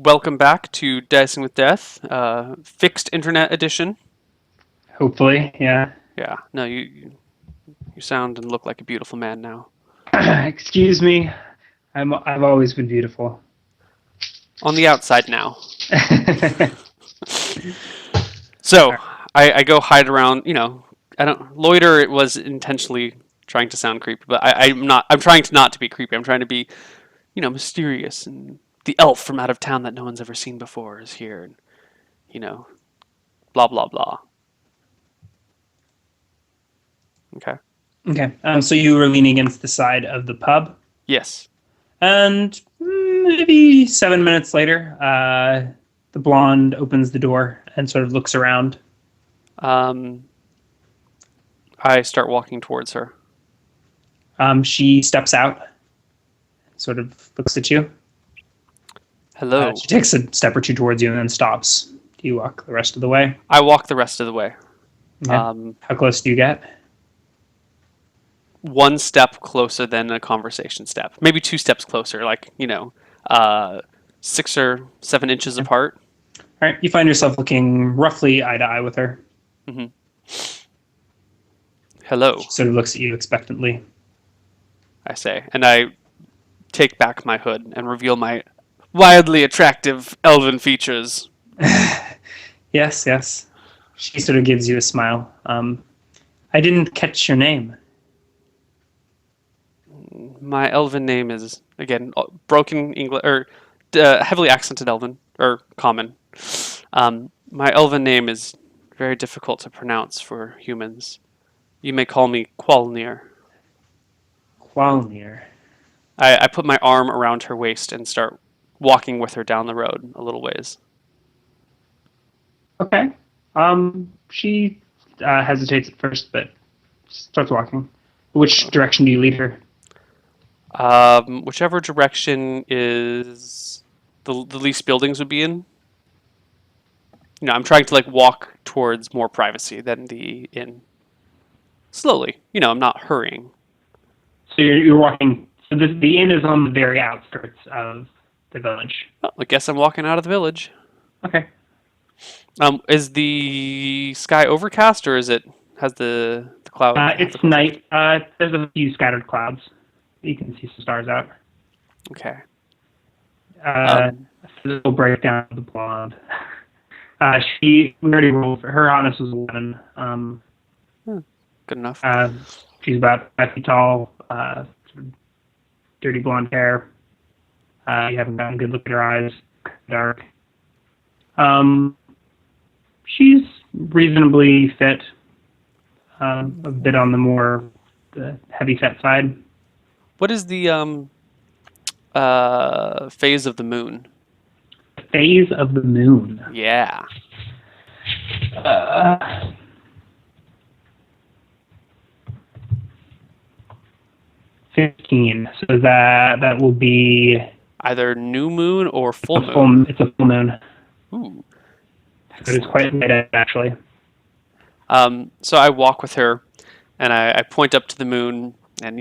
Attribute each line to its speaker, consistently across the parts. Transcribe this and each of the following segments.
Speaker 1: Welcome back to Dicing with Death, fixed internet edition.
Speaker 2: Hopefully, yeah.
Speaker 1: Yeah, no, you sound and look like a beautiful man now.
Speaker 2: Excuse me. I've always been beautiful.
Speaker 1: On the outside now. So I go hide around. I don't loiter. It was intentionally trying to sound creepy, but I'm not. I'm trying to not to be creepy. I'm trying to be, mysterious, and the elf from out of town that no one's ever seen before is here, and you know, blah blah blah. Okay.
Speaker 2: Okay. So you were leaning against the side of the pub,
Speaker 1: Yes.
Speaker 2: and maybe 7 minutes later, the blonde opens the door and sort of looks around.
Speaker 1: Um, I start walking towards her.
Speaker 2: She steps out, sort of looks at you.
Speaker 1: Hello.
Speaker 2: She takes a step or two towards you and then stops. Do you walk the rest of the way?
Speaker 1: I walk the rest of the way.
Speaker 2: Okay. How close do you get?
Speaker 1: One step closer than a conversation step. Maybe two steps closer, 6 or 7 inches apart.
Speaker 2: All right. You find yourself looking roughly eye to eye with her.
Speaker 1: Mm-hmm. Hello,
Speaker 2: She sort of looks at you expectantly.
Speaker 1: I say, and I take back my hood and reveal my wildly attractive elven features.
Speaker 2: Yes, yes. She sort of gives you a smile. I didn't catch your name.
Speaker 1: My elven name is, again, broken English, or heavily accented elven, or common. My elven name is very difficult to pronounce for humans. You may call me Qualir.
Speaker 2: Qualir.
Speaker 1: I put my arm around her waist and start walking with her down the road a little ways.
Speaker 2: Okay. She hesitates at first, but starts walking. Which direction do you lead her?
Speaker 1: Whichever direction is the least buildings would be in. I'm trying to walk towards more privacy than the inn. Slowly. I'm not hurrying.
Speaker 2: So you're walking. So the inn is on the very outskirts of the village.
Speaker 1: Well, I guess I'm walking out of the village.
Speaker 2: Okay.
Speaker 1: Is the sky overcast or has the cloud?
Speaker 2: It's night. There's a few scattered clouds. You can see some stars out.
Speaker 1: Okay.
Speaker 2: Physical breakdown of the blonde. We already rolled for her. Hotness was 11.
Speaker 1: Good enough.
Speaker 2: She's about 5 feet tall. Sort of dirty blonde hair. You haven't gotten a good look at her eyes. Dark. She's reasonably fit. A bit on the heavy set side.
Speaker 1: What is the phase of the moon?
Speaker 2: Phase of the moon.
Speaker 1: Yeah.
Speaker 2: 15. So that will be
Speaker 1: Either new moon or full moon.
Speaker 2: It's a full moon.
Speaker 1: Ooh.
Speaker 2: So it's quite late, actually.
Speaker 1: So I walk with her, and I point up to the moon, and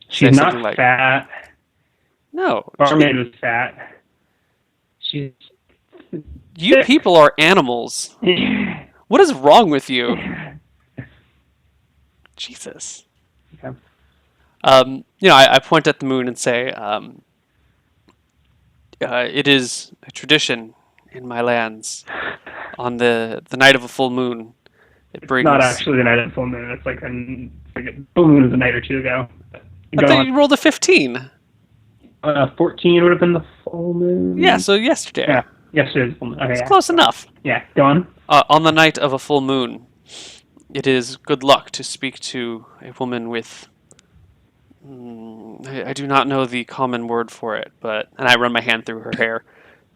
Speaker 2: She's not fat.
Speaker 1: No.
Speaker 2: Barmaid was fat.
Speaker 1: You people are animals. What is wrong with you? Jesus.
Speaker 2: Okay.
Speaker 1: I point at the moon and say, it is a tradition in my lands on the night of a full moon. It brings.
Speaker 2: Not actually the night of the full moon. It's like a full moon was a night or two ago.
Speaker 1: I thought you rolled a 15.
Speaker 2: 14 would have been the full moon.
Speaker 1: Yeah, so yesterday.
Speaker 2: Yeah, yesterday's full moon. Okay,
Speaker 1: it's close enough.
Speaker 2: Yeah, go on.
Speaker 1: On the night of a full moon, it is good luck to speak to a woman with. I do not know the common word for it, and I run my hand through her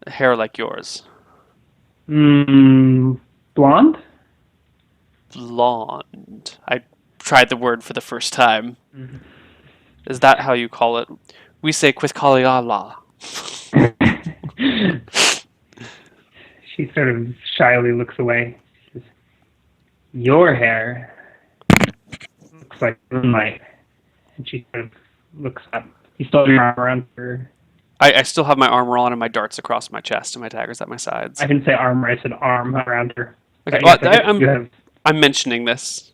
Speaker 1: hair like yours.
Speaker 2: Blonde?
Speaker 1: Blonde. I tried the word for the first time.
Speaker 2: Mm-hmm.
Speaker 1: Is that how you call it? We say Qualir.
Speaker 2: She sort of shyly looks away. She says, your hair looks like moonlight. And she sort of looks up. You still have your arm around her.
Speaker 1: I still have my armor on and my darts across my chest and my daggers at my sides.
Speaker 2: I didn't say armor. I said arm around her.
Speaker 1: Okay,
Speaker 2: But
Speaker 1: well,
Speaker 2: yes, I guess you have.
Speaker 1: I'm mentioning this.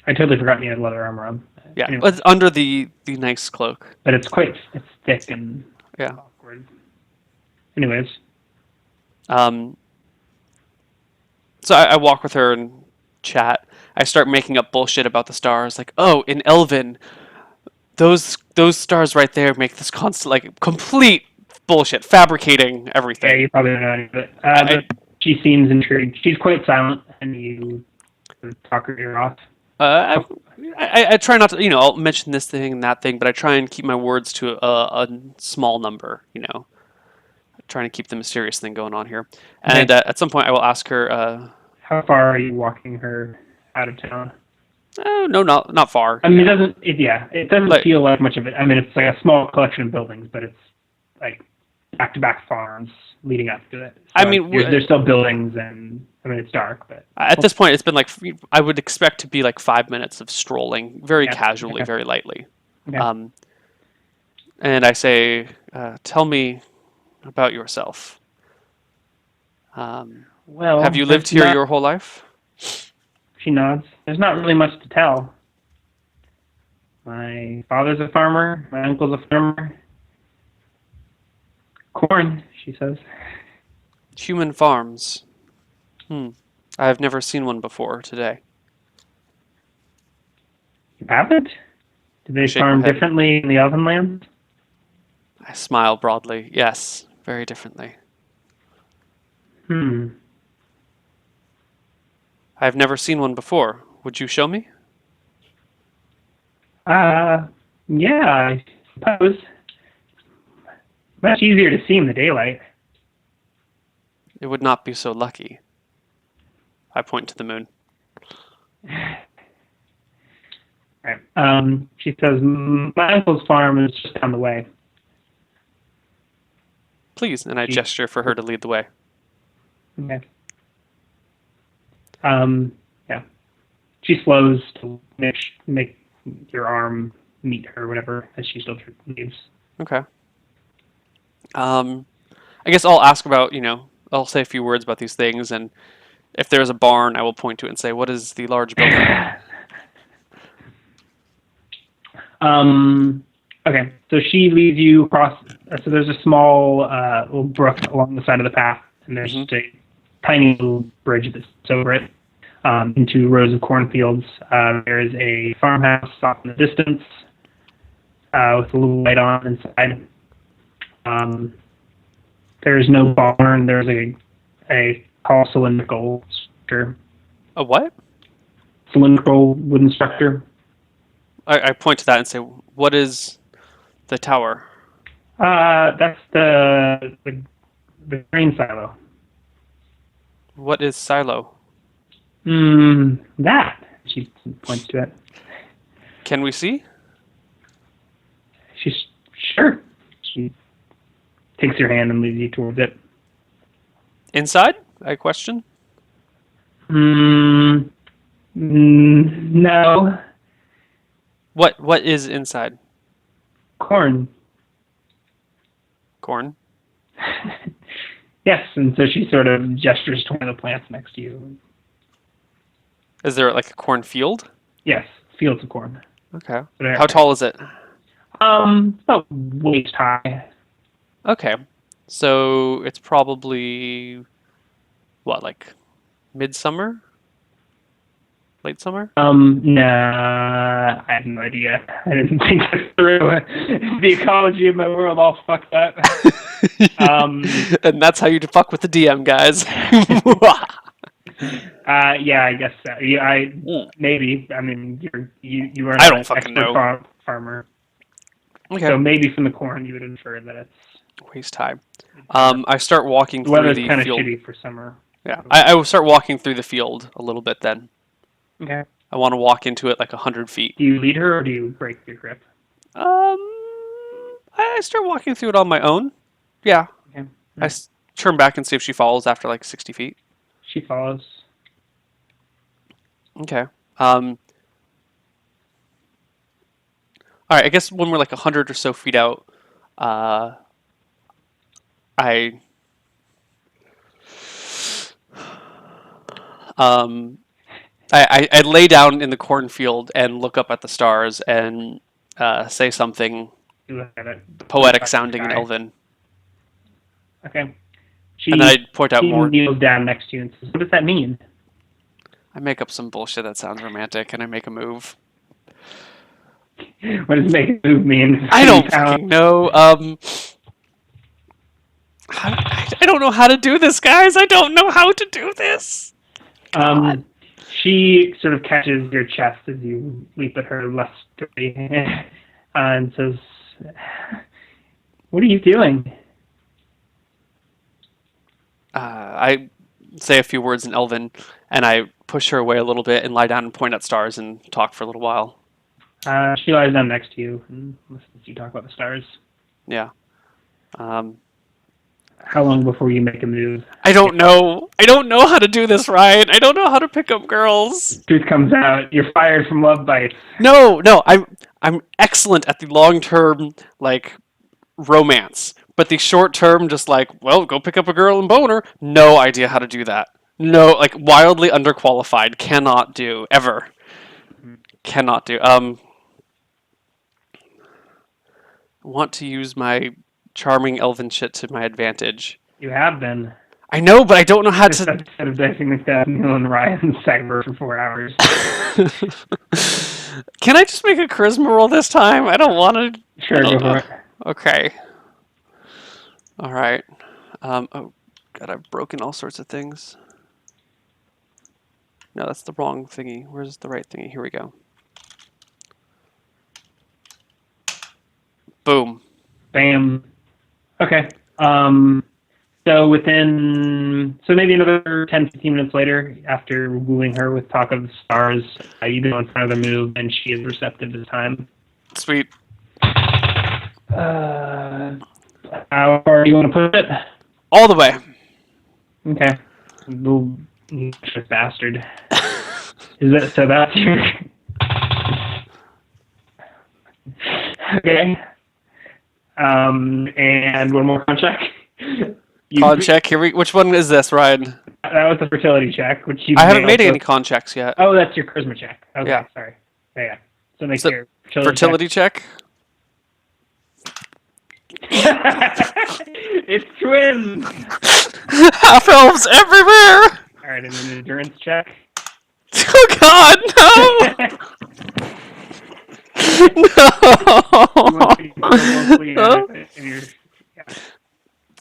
Speaker 2: I totally forgot you had leather armor on.
Speaker 1: Yeah,
Speaker 2: Anyway,
Speaker 1: but it's under the nice cloak.
Speaker 2: but it's thick and
Speaker 1: Yeah.
Speaker 2: awkward. Anyways,
Speaker 1: Um. So I walk with her and chat. I start making up bullshit about the stars, like, oh, in Elven, those stars right there make this constant like complete bullshit, fabricating
Speaker 2: yeah,
Speaker 1: everything.
Speaker 2: you probably don't know any of it.
Speaker 1: I,
Speaker 2: But she seems intrigued. She's quite silent, and you talk her ear off.
Speaker 1: uh, I try not to, I'll mention this thing and that thing, but I try and keep my words to a small number, trying to keep the mysterious thing going on here. And
Speaker 2: Okay.
Speaker 1: at some point, I will ask her,
Speaker 2: How far are you walking her out of town?
Speaker 1: oh, no, not far.
Speaker 2: I mean, it doesn't
Speaker 1: Like,
Speaker 2: feel like much of it. I mean, it's like a small collection of buildings, but it's like back-to-back farms leading up to it. So
Speaker 1: I mean,
Speaker 2: there's still buildings, and I mean, it's dark, but
Speaker 1: at this point, it's been like, I would expect to be like 5 minutes of strolling, very
Speaker 2: yeah,
Speaker 1: casually,
Speaker 2: okay.
Speaker 1: very lightly.
Speaker 2: Okay.
Speaker 1: And I say, tell me about yourself.
Speaker 2: Well,
Speaker 1: Have you lived here your whole life?
Speaker 2: She nods. There's not really much to tell. My father's a farmer. My uncle's a farmer. Corn, she says.
Speaker 1: Human farms. I have never seen one before today.
Speaker 2: You haven't? Do they
Speaker 1: Shake
Speaker 2: farm
Speaker 1: my head.
Speaker 2: differently in the Elvenlands?
Speaker 1: I smile broadly. Yes, very differently.
Speaker 2: Hmm.
Speaker 1: I have never seen one before. Would you show me?
Speaker 2: Yeah, I suppose. Much easier to see in the daylight.
Speaker 1: It would not be so lucky. I point to the moon.
Speaker 2: Right. She says, my uncle's farm is just down the way.
Speaker 1: Please, and I gesture for her to lead the way.
Speaker 2: Okay. Yeah. She slows to make your arm meet her, whatever, as she still leaves.
Speaker 1: Okay. I guess I'll ask about, I'll say a few words about these things, and if there's a barn, I will point to it and say, what is the large building?
Speaker 2: Okay, so she leads you across. So there's a small little brook along the side of the path, and there's just a tiny little bridge that's over it into rows of cornfields. There is a farmhouse off in the distance with a little light on inside. There's no barn. There's a tall cylindrical structure.
Speaker 1: A what?
Speaker 2: Cylindrical wooden structure.
Speaker 1: I point to that and say, what is the tower?
Speaker 2: That's the grain silo.
Speaker 1: What is silo?
Speaker 2: That. She points to it.
Speaker 1: Can we see?
Speaker 2: She's sure. She takes your hand and leads you towards it.
Speaker 1: Inside? I question.
Speaker 2: No.
Speaker 1: What is inside?
Speaker 2: Corn.
Speaker 1: Corn?
Speaker 2: Yes, and so she sort of gestures to one of the plants next to you.
Speaker 1: Is there like a cornfield?
Speaker 2: Yes, fields of corn.
Speaker 1: Okay.
Speaker 2: There.
Speaker 1: How tall is it?
Speaker 2: About waist high.
Speaker 1: Okay. So it's probably what, like midsummer? Late summer?
Speaker 2: Nah, I have no idea. I didn't think this through. The ecology of my world all fucked up.
Speaker 1: And that's how you fuck with the DM, guys.
Speaker 2: Yeah, I guess so. Yeah, maybe. I mean, you are
Speaker 1: I
Speaker 2: not
Speaker 1: don't
Speaker 2: an
Speaker 1: fucking
Speaker 2: expert
Speaker 1: know.
Speaker 2: farmer,
Speaker 1: Okay.
Speaker 2: so maybe from the corn you would infer that it's.
Speaker 1: Waist high. I start walking
Speaker 2: The
Speaker 1: through
Speaker 2: weather's
Speaker 1: the
Speaker 2: kind of
Speaker 1: field.
Speaker 2: shitty for summer.
Speaker 1: Yeah, I will start walking through the field a little bit then.
Speaker 2: Okay.
Speaker 1: I want to walk into it like 100 feet.
Speaker 2: Do you lead her or do you break your grip?
Speaker 1: I start walking through it on my own. Yeah.
Speaker 2: Okay.
Speaker 1: I turn back and see if she follows after like 60 feet.
Speaker 2: She follows.
Speaker 1: Okay. All right. I guess when we're like 100 or so feet out, I um I lay down in the cornfield and look up at the stars and say something
Speaker 2: You look at it. Point
Speaker 1: poetic
Speaker 2: up to the
Speaker 1: sounding in
Speaker 2: sky.
Speaker 1: Elven,
Speaker 2: Okay.
Speaker 1: and then
Speaker 2: She
Speaker 1: I point out more.
Speaker 2: kneels down next to you and says, "What does that mean?"
Speaker 1: I make up some bullshit that sounds romantic, and I make a move.
Speaker 2: What does make a move mean?
Speaker 1: I don't fucking know. I don't know how to do this, guys. I don't know how to do this. God.
Speaker 2: She sort of catches your chest as you leap at her lustily and says, "What are you doing?"
Speaker 1: I say a few words in Elven, and I push her away a little bit and lie down and point at stars and talk for a little while.
Speaker 2: She lies down next to you and listens to you talk about the stars.
Speaker 1: Yeah.
Speaker 2: How long before you make a move?
Speaker 1: I don't know. I don't know how to do this, Ryan. I don't know how to pick up girls.
Speaker 2: Truth comes out. You're fired from Love Bites.
Speaker 1: No, I'm excellent at the long term like romance, but the short term just like well, go pick up a girl and bone her. No idea how to do that. No, like wildly underqualified. Cannot do ever. Cannot do. Want to use my charming elven shit to my advantage.
Speaker 2: You have been.
Speaker 1: I know, but I don't know how
Speaker 2: This
Speaker 1: to.
Speaker 2: episode of Dicing the Staff, Neil and Ryan cyber for 4 hours.
Speaker 1: Can I just make a charisma roll this time? I don't want to.
Speaker 2: Sure, go for it.
Speaker 1: Okay. All right. Oh, God, I've broken all sorts of things. No, that's the wrong thingy. Where's the right thingy? Here we go. Boom.
Speaker 2: Bam. Okay. So maybe another 10, 15 minutes later, after wooing her with talk of the stars, you go in front of the move, and she is receptive this time.
Speaker 1: Sweet.
Speaker 2: How far do you want to put it?
Speaker 1: All the way.
Speaker 2: Okay. Little bastard. Is that so? That's your. Okay. And one more con check.
Speaker 1: Con check. Here we. Which one is this, Ryan?
Speaker 2: That was a fertility check, which you.
Speaker 1: I haven't made any con checks yet.
Speaker 2: Oh, that's your charisma check. Okay,
Speaker 1: Yeah.
Speaker 2: sorry. Yeah. So make
Speaker 1: So,
Speaker 2: your
Speaker 1: fertility check.
Speaker 2: It's twins.
Speaker 1: Half elves everywhere.
Speaker 2: All right, and an endurance check.
Speaker 1: Oh God, no!
Speaker 2: Your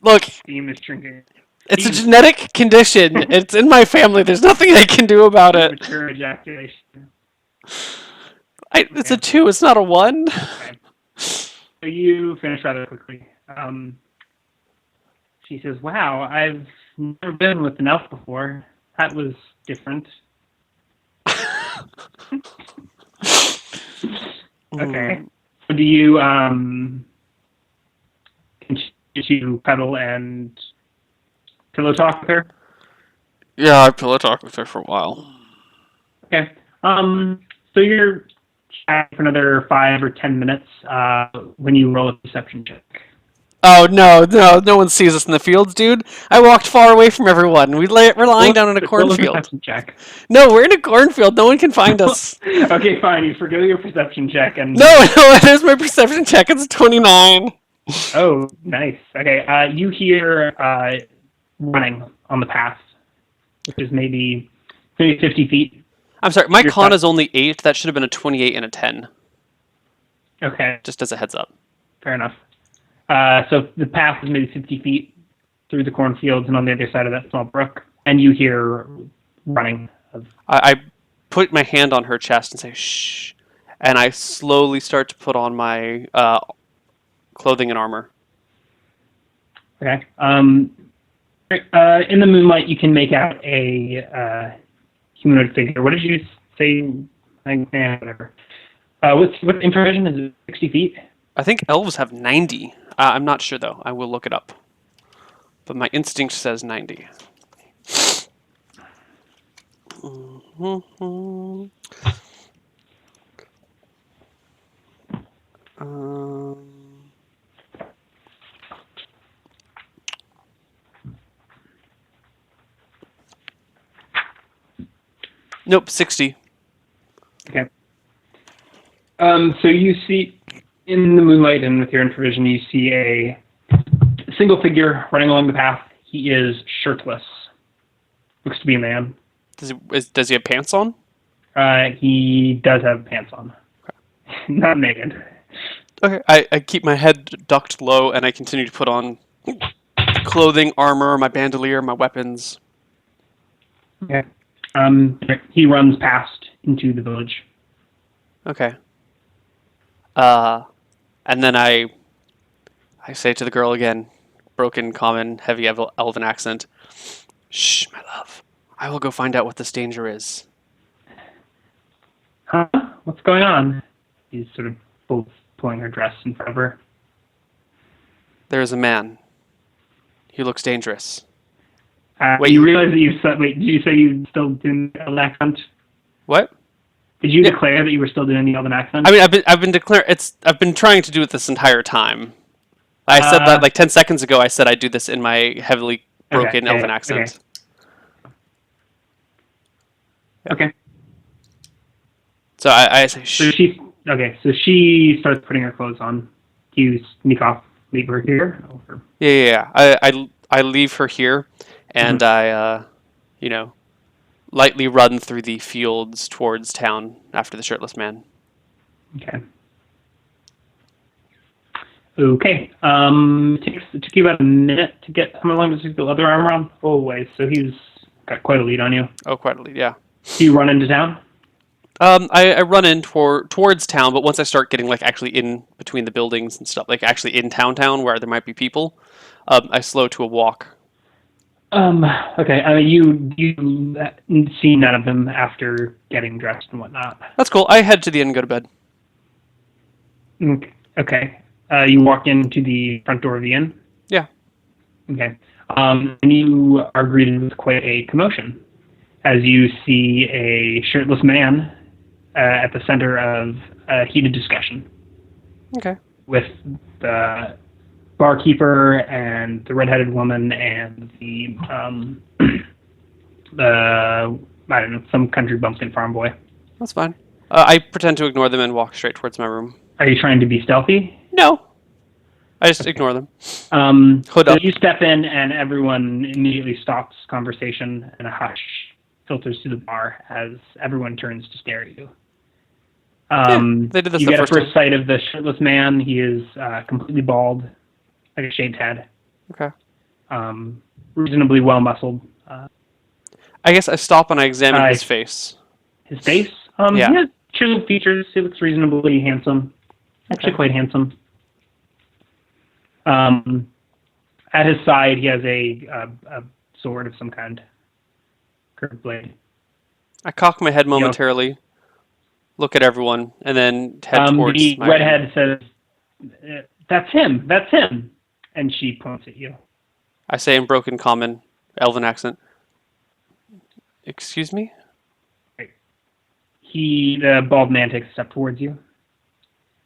Speaker 1: Look,
Speaker 2: steam is shrinking.
Speaker 1: it's a genetic condition. It's in my family. There's nothing I can do about it.
Speaker 2: Mature ejaculation.
Speaker 1: It's a 2. It's not a 1.
Speaker 2: Okay. So you finish rather quickly. She says, "Wow, I've never been with an elf before. That was different." Okay. So do you continue to pedal and pillow talk with her?
Speaker 1: Yeah, I pillow talk with her for a while.
Speaker 2: Okay. So you're chatting for another 5 or 10 minutes when you roll a perception check.
Speaker 1: Oh no one sees us in the fields, dude. I walked far away from everyone. We're lying down in a
Speaker 2: Roll a
Speaker 1: cornfield.
Speaker 2: perception check.
Speaker 1: No, we're in a cornfield. No one can find us.
Speaker 2: Okay, fine. You forgo your perception check and.
Speaker 1: No, there's my perception check. It's 29.
Speaker 2: Oh, nice. Okay, you hear running on the path, which is maybe 50 feet.
Speaker 1: I'm sorry, my
Speaker 2: Your
Speaker 1: con
Speaker 2: side.
Speaker 1: is only 8. That should have been a 28 and a 10.
Speaker 2: Okay,
Speaker 1: Just as a heads up.
Speaker 2: fair enough. So the path is maybe 50 feet through the cornfields and on the other side of that small brook, and you hear running.
Speaker 1: I put my hand on her chest and say, shh. And I slowly start to put on my clothing and armor.
Speaker 2: Okay. In the moonlight, you can make out a humanoid figure. What did you say? Whatever. What's infravision? Is it 60 feet?
Speaker 1: I think elves have 90. I'm not sure, though. I will look it up. But my instinct says 90. Nope, 60.
Speaker 2: Okay. So you see in the moonlight and with your infravision, you see a single figure running along the path. He is shirtless. Looks to be a man.
Speaker 1: Does he have pants on?
Speaker 2: He does have pants on. Not naked.
Speaker 1: Okay. I keep my head ducked low and I continue to put on clothing, armor, my bandolier, my weapons.
Speaker 2: Okay. He runs past into the village.
Speaker 1: Okay. And then I say to the girl again, broken, common, heavy elven accent, "Shh, my love. I will go find out what this danger is."
Speaker 2: Huh? What's going on? He's sort of pulling her dress in front of her.
Speaker 1: There is a man. He looks dangerous.
Speaker 2: Wait, you realize that wait, did you say you still doing the elven accent?
Speaker 1: What?
Speaker 2: Did you declare that you were still doing the elven accent?
Speaker 1: I mean, I've been trying to do it this entire time. I said that like 10 seconds ago. I said I'd do this in my heavily broken elven accent.
Speaker 2: Okay.
Speaker 1: So I say, shh.
Speaker 2: So she starts putting her clothes on. Do you sneak off, leave her here? Or?
Speaker 1: Yeah. I leave her here, and I lightly run through the fields towards town after the shirtless man.
Speaker 2: Okay. It took you about a minute to get. How long does he the leather armor on? Oh, wait. So he's got quite a lead on you.
Speaker 1: Oh, quite a lead, yeah.
Speaker 2: Do you run into town?
Speaker 1: I run in towards town, but once I start getting like actually in between the buildings and stuff, like actually in town where there might be people, I slow to a walk.
Speaker 2: Okay. I mean, you see none of them after getting dressed and whatnot.
Speaker 1: That's cool. I head to the inn and go to bed.
Speaker 2: Okay. You walk into the front door of the inn?
Speaker 1: Yeah.
Speaker 2: Okay. And you are greeted with quite a commotion as you see a shirtless man at the center of a heated discussion.
Speaker 1: Okay.
Speaker 2: With the barkeeper and the redheaded woman and the I don't know, some country bumpkin farm boy.
Speaker 1: That's fine. I pretend to ignore them and walk straight towards my room.
Speaker 2: Are you trying to be stealthy?
Speaker 1: No. I just ignore them.
Speaker 2: Hood up. You step in and everyone immediately stops conversation and a hush filters through the bar as everyone turns to stare at you.
Speaker 1: They did this
Speaker 2: you
Speaker 1: the
Speaker 2: get
Speaker 1: first
Speaker 2: a first
Speaker 1: time.
Speaker 2: sight of the shirtless man. He is completely bald, like a shaved head.
Speaker 1: Okay.
Speaker 2: Reasonably well muscled.
Speaker 1: I guess I stop and I examine his face.
Speaker 2: His face?
Speaker 1: Yeah.
Speaker 2: He has chiseled features. He looks reasonably handsome. Actually, quite handsome. At his side, he has a sword of some kind. Curved blade.
Speaker 1: I cock my head momentarily, look at everyone, and then head towards
Speaker 2: the
Speaker 1: my
Speaker 2: redhead says, that's him, and she points at you.
Speaker 1: I say in broken common, elven accent, "Excuse me?"
Speaker 2: The bald man takes a step towards you.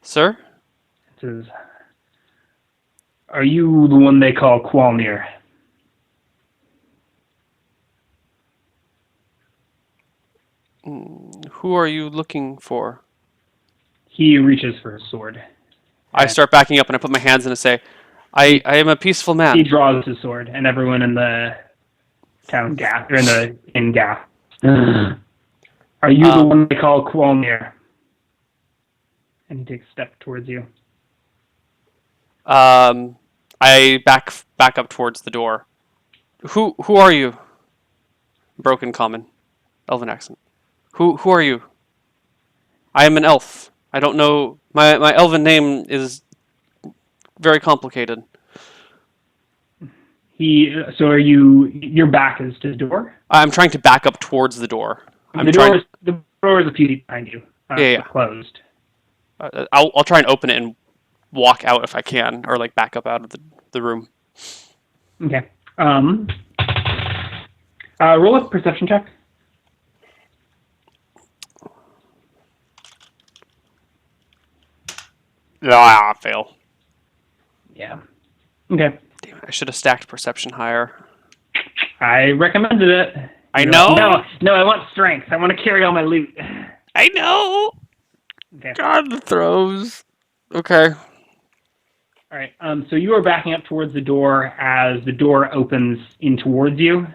Speaker 1: Sir?
Speaker 2: Says, "Are you the one they call Qualir?"
Speaker 1: Who are you looking for?
Speaker 2: He reaches for his sword.
Speaker 1: I start backing up and I put my hands in and say, I am a peaceful man.
Speaker 2: He draws his sword, and everyone in the town gasps, or in the inn gasps. Are you the one they call Qualir? And he takes a step towards you.
Speaker 1: I back up towards the door. Who are you? Broken common, elven accent. Who are you? I am an elf. I don't know. My elven name is very complicated.
Speaker 2: So are you? Your back is to the door.
Speaker 1: I'm trying to back up towards the door.
Speaker 2: The door is a few feet behind you.
Speaker 1: Yeah.
Speaker 2: Closed.
Speaker 1: I'll try and open it and walk out if I can, or like back up out of the room.
Speaker 2: Okay. Roll a perception check.
Speaker 1: Fail.
Speaker 2: Yeah. Okay.
Speaker 1: Damn it, I should have stacked perception higher.
Speaker 2: I recommended it.
Speaker 1: I
Speaker 2: You're
Speaker 1: know.
Speaker 2: like, no, I want strength. I want to carry all my loot.
Speaker 1: I know.
Speaker 2: Okay.
Speaker 1: God, the throws. Okay.
Speaker 2: All right. So you are backing up towards the door as the door opens in towards you,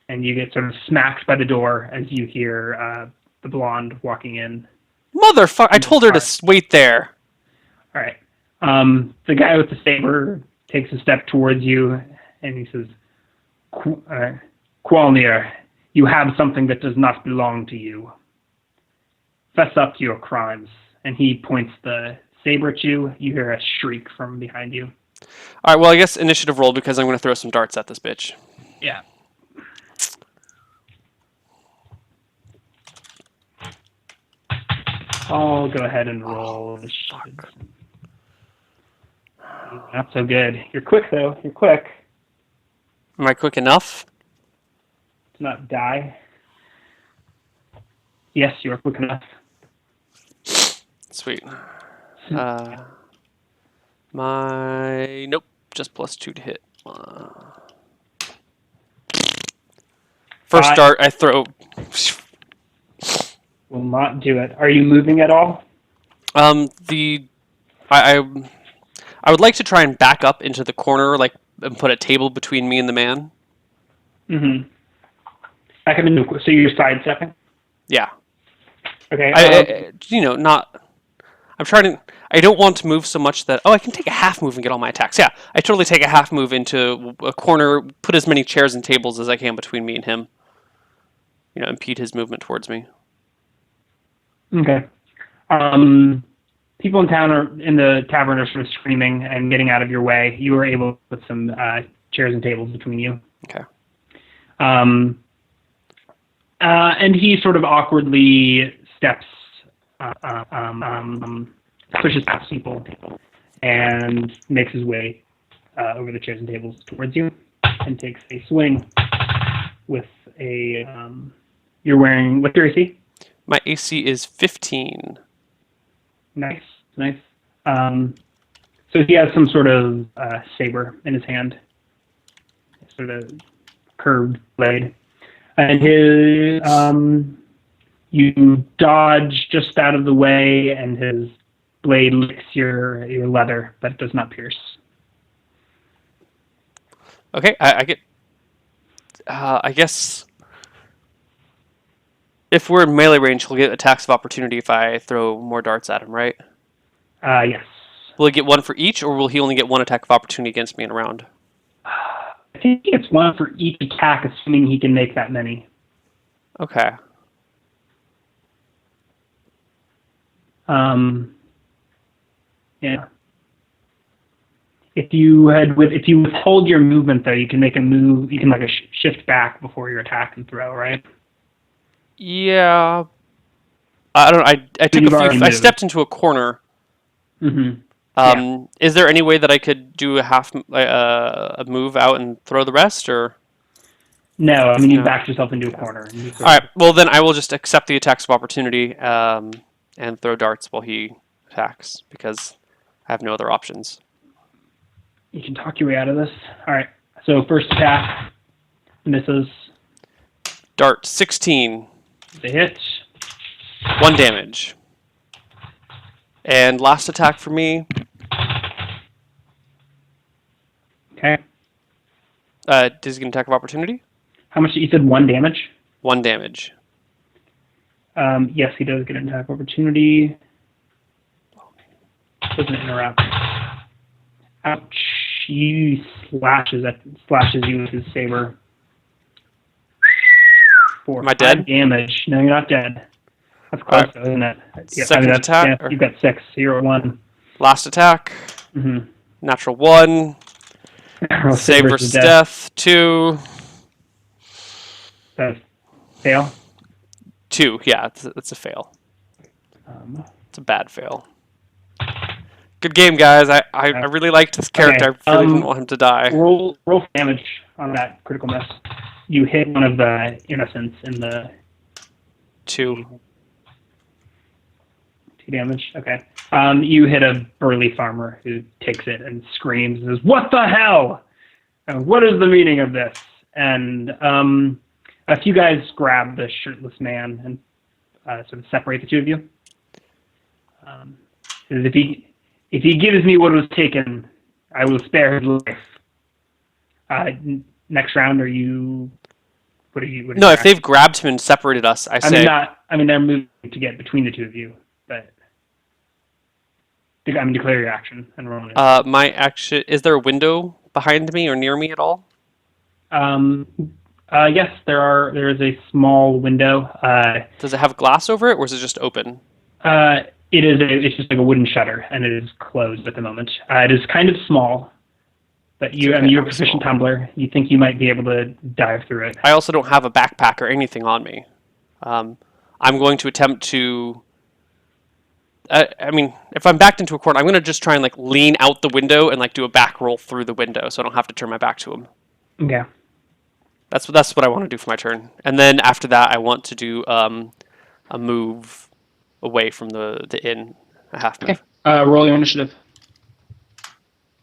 Speaker 2: and you get sort of smacked by the door as you hear the blonde walking in.
Speaker 1: Motherfucker! I told her to wait there.
Speaker 2: All right. The guy with the saber takes a step towards you, and he says, Qualir, you have something that does not belong to you. Fess up to your crimes. And he points the saber at you. You hear a shriek from behind you.
Speaker 1: All right. Well, I guess initiative roll because I'm going to throw some darts at this bitch.
Speaker 2: Yeah. I'll go ahead and roll. Not so good. You're quick, though. You're quick.
Speaker 1: Am I quick enough?
Speaker 2: To not die. Yes, you are quick enough.
Speaker 1: Sweet. Nope, just +2 to hit. First dart I throw.
Speaker 2: Will not do it. Are you moving at all?
Speaker 1: I would like to try and back up into the corner, like, and put a table between me and the man.
Speaker 2: Mm-hmm. Back up into, so you're sidestepping?
Speaker 1: Yeah.
Speaker 2: Okay.
Speaker 1: I'm trying to. I don't want to move so much that. Oh, I can take a half move and get all my attacks. Yeah, I totally take a half move into a corner, put as many chairs and tables as I can between me and him. Impede his movement towards me.
Speaker 2: Okay. People in the tavern are sort of screaming and getting out of your way. You were able to put some chairs and tables between you.
Speaker 1: Okay.
Speaker 2: And he sort of awkwardly steps, pushes past people, and makes his way over the chairs and tables towards you, and takes a swing with a. You're wearing, what's your AC?
Speaker 1: My AC is 15.
Speaker 2: Nice. So he has some sort of saber in his hand, sort of curved blade, and you dodge just out of the way, and his blade licks your leather, but it does not pierce.
Speaker 1: Okay, I get. I guess if we're in melee range, he'll get attacks of opportunity if I throw more darts at him, right?
Speaker 2: Yes.
Speaker 1: Will he get one for each, or will he only get one attack of opportunity against me in a round?
Speaker 2: I think he gets one for each attack, assuming he can make that many.
Speaker 1: Okay.
Speaker 2: Yeah. If you withhold your movement, though, you can make a move. You can like shift back before your attack and throw, right?
Speaker 1: Yeah. I don't know. I took I stepped into a corner.
Speaker 2: Mm-hmm.
Speaker 1: Is there any way that I could do a move out and throw the rest, or?
Speaker 2: No, I mean you backed yourself into a corner.
Speaker 1: All right. Well, then I will just accept the attacks of opportunity and throw darts while he attacks because I have no other options.
Speaker 2: You can talk your way out of this. All right. So first attack misses.
Speaker 1: Dart 16.
Speaker 2: The hit.
Speaker 1: 1 damage. And last attack for me.
Speaker 2: Okay.
Speaker 1: Does he get an attack of opportunity?
Speaker 2: How much? You said 1 damage?
Speaker 1: 1 damage.
Speaker 2: Yes, he does get an attack of opportunity. Doesn't interrupt. Ouch. He slashes you with his saber.
Speaker 1: Am I dead?
Speaker 2: 5 damage. No, you're not dead. That's close, though, isn't it? Yeah,
Speaker 1: Second attack?
Speaker 2: Yeah, you've got 6. So you're at 1.
Speaker 1: Last attack.
Speaker 2: Mm-hmm.
Speaker 1: Natural 1. Save versus death. 2.
Speaker 2: Fail?
Speaker 1: 2. Yeah, it's a fail. It's a bad fail. Good game, guys. I really liked this character.
Speaker 2: Okay.
Speaker 1: I really didn't want him to die.
Speaker 2: Roll damage on that critical miss. You hit one of the innocents in the...
Speaker 1: 2.
Speaker 2: 2 damage. Okay. You hit a burly farmer who takes it and screams and says, "What the hell? And what is the meaning of this?" And A few guys grab the shirtless man and sort of separate the two of you. Says, if he gives me what was taken, I will spare his life. Next round, are you? What are you?
Speaker 1: No, if they've grabbed him and separated us, I say.
Speaker 2: I mean, they're moving to get between the two of you, but declare your action and roll it.
Speaker 1: My action. Is there a window behind me or near me at all?
Speaker 2: Yes, there is a small window.
Speaker 1: Does it have glass over it, or is it just open?
Speaker 2: It's just like a wooden shutter, and it is closed at the moment. It is kind of small, but you're a proficient tumbler. You think you might be able to dive through it.
Speaker 1: I also don't have a backpack or anything on me. I'm going to attempt to. I mean, if I'm backed into a corner, I'm going to just try and like lean out the window and like do a back roll through the window, so I don't have to turn my back to him.
Speaker 2: Okay.
Speaker 1: That's what I want to do for my turn, and then after that, I want to do a move away from the inn, a half move.
Speaker 2: Okay. Roll your initiative.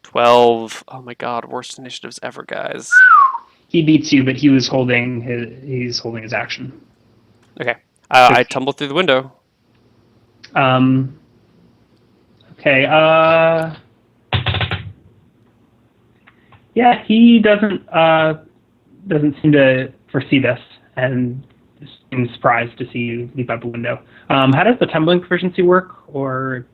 Speaker 1: 12. Oh my god, worst initiatives ever, guys.
Speaker 2: He beats you, but he's holding his action.
Speaker 1: Okay. I tumble through the window.
Speaker 2: Okay. Yeah, he doesn't seem to foresee this, and seems surprised to see you leap out the window. How does the tumbling proficiency work, or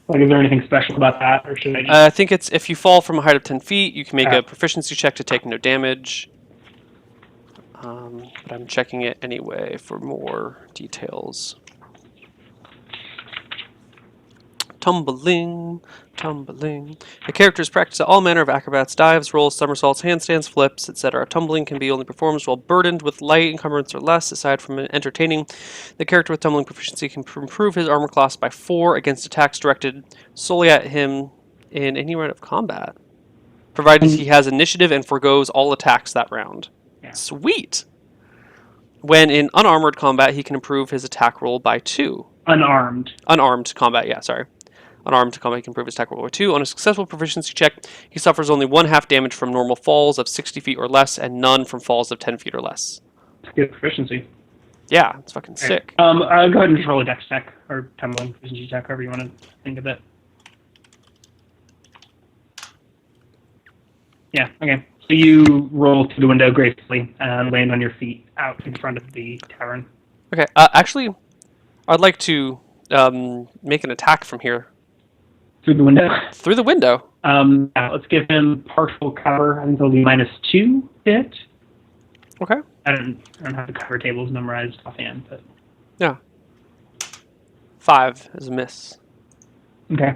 Speaker 2: like, is there anything special about that, or should I?
Speaker 1: I think it's if you fall from a height of 10 feet, you can make a proficiency check to take no damage. But I'm checking it anyway for more details. Tumbling. The characters practice all manner of acrobats, dives, rolls, somersaults, handstands, flips, etc. Tumbling can be only performed while burdened with light encumbrance or less. Aside from entertaining, the character with tumbling proficiency can improve his armor class by 4 against attacks directed solely at him in any round of combat, provided he has initiative and forgoes all attacks that round.
Speaker 2: Yeah.
Speaker 1: Sweet! When in unarmored combat, he can improve his attack roll by 2.
Speaker 2: Unarmed
Speaker 1: combat, yeah, sorry. Unarmed combat can improve his attack roll by 2. On a successful proficiency check, he suffers only 1/2 damage from normal falls of 60 feet or less, and none from falls of 10 feet or less.
Speaker 2: That's good proficiency.
Speaker 1: Yeah, it's fucking sick.
Speaker 2: I'll go ahead and just roll a dex check, or tumbling proficiency check, however you want to think of it. Yeah, okay. So you roll through the window gracefully and land on your feet out in front of the tavern.
Speaker 1: Okay, actually, I'd like to make an attack from here.
Speaker 2: Through the window?
Speaker 1: Through the window.
Speaker 2: Let's give him partial cover. I think it'll be -2 to hit.
Speaker 1: Okay.
Speaker 2: I don't have the cover tables memorized offhand, but
Speaker 1: yeah. 5 is a miss.
Speaker 2: Okay.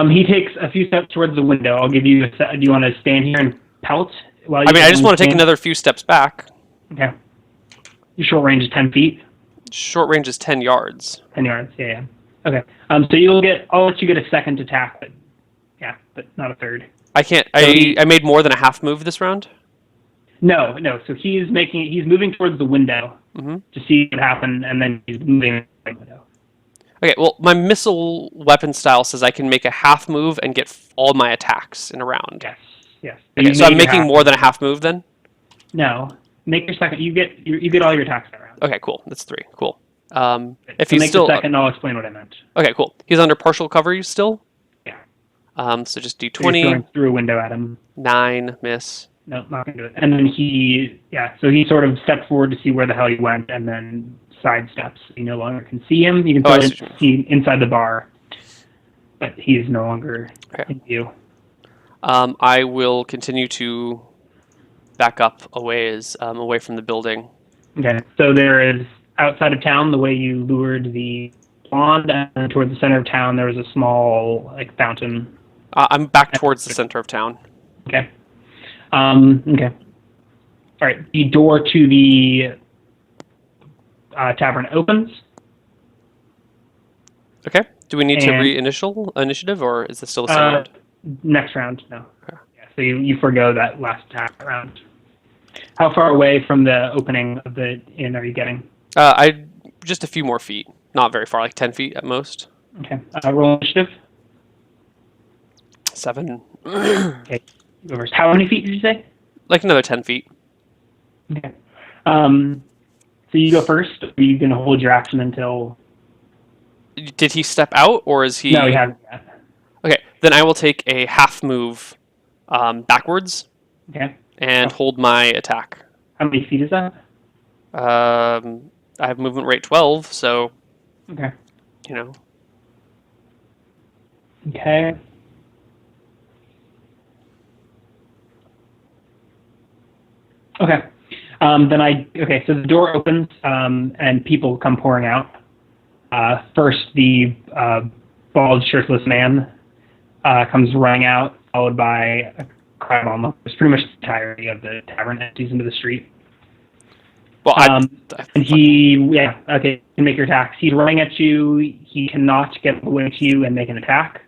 Speaker 2: He takes a few steps towards the window. I'll give you do you want to stand here and pelt? While
Speaker 1: I just want to take another few steps back.
Speaker 2: Okay. Your short range is 10 feet?
Speaker 1: Short range is 10 yards.
Speaker 2: 10 yards, yeah. Okay. So I'll let you get a second attack, but not a third.
Speaker 1: I can't, I made more than a half move this round?
Speaker 2: No. So he's moving towards the window to see what happened, and then he's moving the window.
Speaker 1: Okay, well, my missile weapon style says I can make a half move and get all my attacks in a round.
Speaker 2: Yes.
Speaker 1: Okay, so I'm making more than a half move then?
Speaker 2: No. Make your second. You get all your attacks that round.
Speaker 1: Okay, cool. That's 3. Cool.
Speaker 2: If he's still the second, I'll explain what I meant.
Speaker 1: Okay, cool. He's under partial cover still?
Speaker 2: Yeah.
Speaker 1: So just do
Speaker 2: So you're
Speaker 1: 20.
Speaker 2: throwing through a window at him.
Speaker 1: 9, miss.
Speaker 2: No, not gonna do it. And then he sort of stepped forward to see where the hell he went, and then sidesteps. You no longer can see him. You can still see inside the bar, but he is no longer in view.
Speaker 1: I will continue to back up away from the building.
Speaker 2: Okay, so there is outside of town the way you lured the blonde, and towards the center of town there was a small fountain.
Speaker 1: I'm back towards the center of town.
Speaker 2: Okay. Okay. All right. The door to the tavern opens.
Speaker 1: Okay. Do we need to initiative, or is this still the same round?
Speaker 2: Next round, no.
Speaker 1: Okay.
Speaker 2: Yeah, so you forgo that last attack round. How far away from the opening of the inn are you getting?
Speaker 1: Just a few more feet. Not very far, like 10 feet at most.
Speaker 2: Okay. Roll initiative.
Speaker 1: 7.
Speaker 2: Okay. Go first. How many feet did you say?
Speaker 1: Like another 10 feet.
Speaker 2: Okay. So you go first. Are you going to hold your action until?
Speaker 1: Did he step out, or is he?
Speaker 2: No, he hasn't yet.
Speaker 1: Okay, then I will take a half move backwards
Speaker 2: Okay.
Speaker 1: and hold my attack.
Speaker 2: How many feet is that?
Speaker 1: I have movement rate 12, so
Speaker 2: Okay.
Speaker 1: you know.
Speaker 2: Okay. Okay. So the door opens and people come pouring out. First, the bald, shirtless man comes running out, followed by a crowd almost. Pretty much the entirety of the tavern empties into the street.
Speaker 1: Well,
Speaker 2: And he, can make your attacks. He's running at you. He cannot get away to you and make an attack.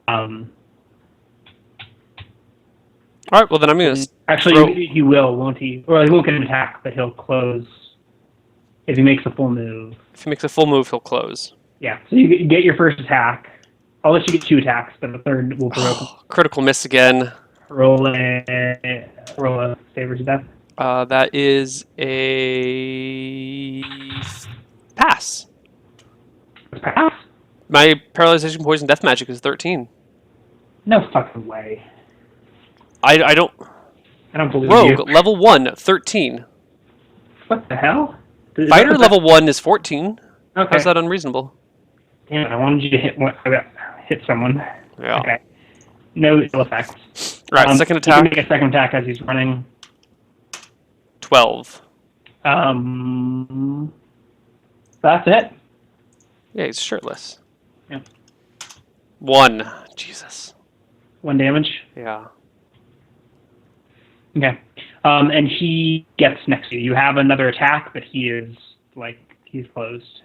Speaker 1: All right. Well, then I'm gonna
Speaker 2: Actually, he will, won't he? Well, he won't get an attack, but he'll close if he makes a full move.
Speaker 1: If he makes a full move, he'll close.
Speaker 2: Yeah. So you get your first attack. I'll let you get 2 attacks, but the third will provoke.
Speaker 1: Critical miss again.
Speaker 2: Roll a save versus death.
Speaker 1: That is a pass.
Speaker 2: Pass?
Speaker 1: My paralyzation, poison, death magic is 13.
Speaker 2: No fucking way.
Speaker 1: I don't.
Speaker 2: I don't believe
Speaker 1: Rogue
Speaker 2: you.
Speaker 1: level 1, 13.
Speaker 2: What the hell?
Speaker 1: Fighter level 1 is 14.
Speaker 2: Okay.
Speaker 1: How's that unreasonable?
Speaker 2: Damn it! I wanted you to hit someone.
Speaker 1: Yeah.
Speaker 2: Okay. No ill effects.
Speaker 1: Right. Second
Speaker 2: You can
Speaker 1: attack.
Speaker 2: make a second attack as he's running.
Speaker 1: 12.
Speaker 2: That's it.
Speaker 1: Yeah, he's shirtless.
Speaker 2: Yeah.
Speaker 1: 1. Jesus.
Speaker 2: 1 damage.
Speaker 1: Yeah.
Speaker 2: Okay. And he gets next to you. You have another attack, but he's closed.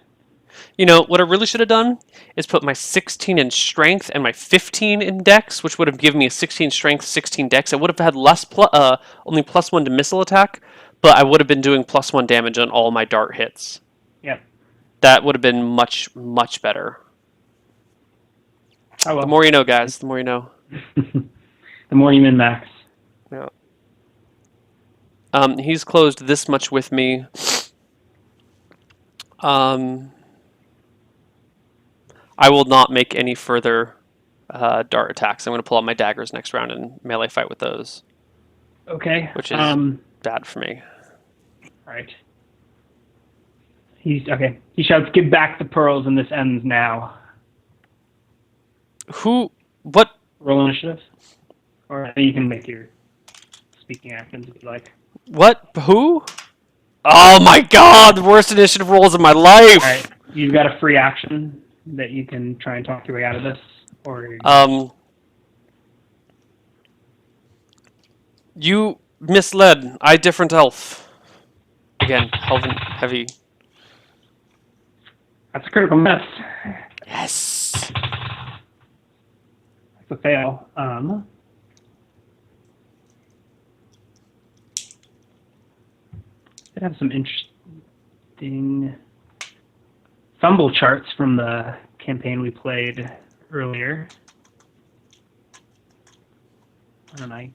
Speaker 1: You know, what I really should have done is put my 16 in strength and my 15 in dex, which would have given me a 16 strength, 16 dex. I would have had only +1 to missile attack, but I would have been doing +1 damage on all my dart hits.
Speaker 2: Yep.
Speaker 1: That would have been much, much better.
Speaker 2: Oh, well.
Speaker 1: The more you know, guys, the more you know.
Speaker 2: The more you min-max.
Speaker 1: Yeah. He's closed this much with me. I will not make any further dart attacks. I'm going to pull out my daggers next round and melee fight with those.
Speaker 2: Okay.
Speaker 1: Which is bad for me.
Speaker 2: Right. He shouts, "Give back the pearls, and this ends now."
Speaker 1: What?
Speaker 2: Roll initiative. Or you can make your speaking actions if you like.
Speaker 1: What? Who? Oh my god, the worst initiative rolls of my life!
Speaker 2: Alright, you've got a free action that you can try and talk your way out of this, or...
Speaker 1: You misled. I different elf. Again, heavy.
Speaker 2: That's a critical miss.
Speaker 1: Yes!
Speaker 2: That's a fail. They have some interesting fumble charts from the campaign we played earlier. Why don't I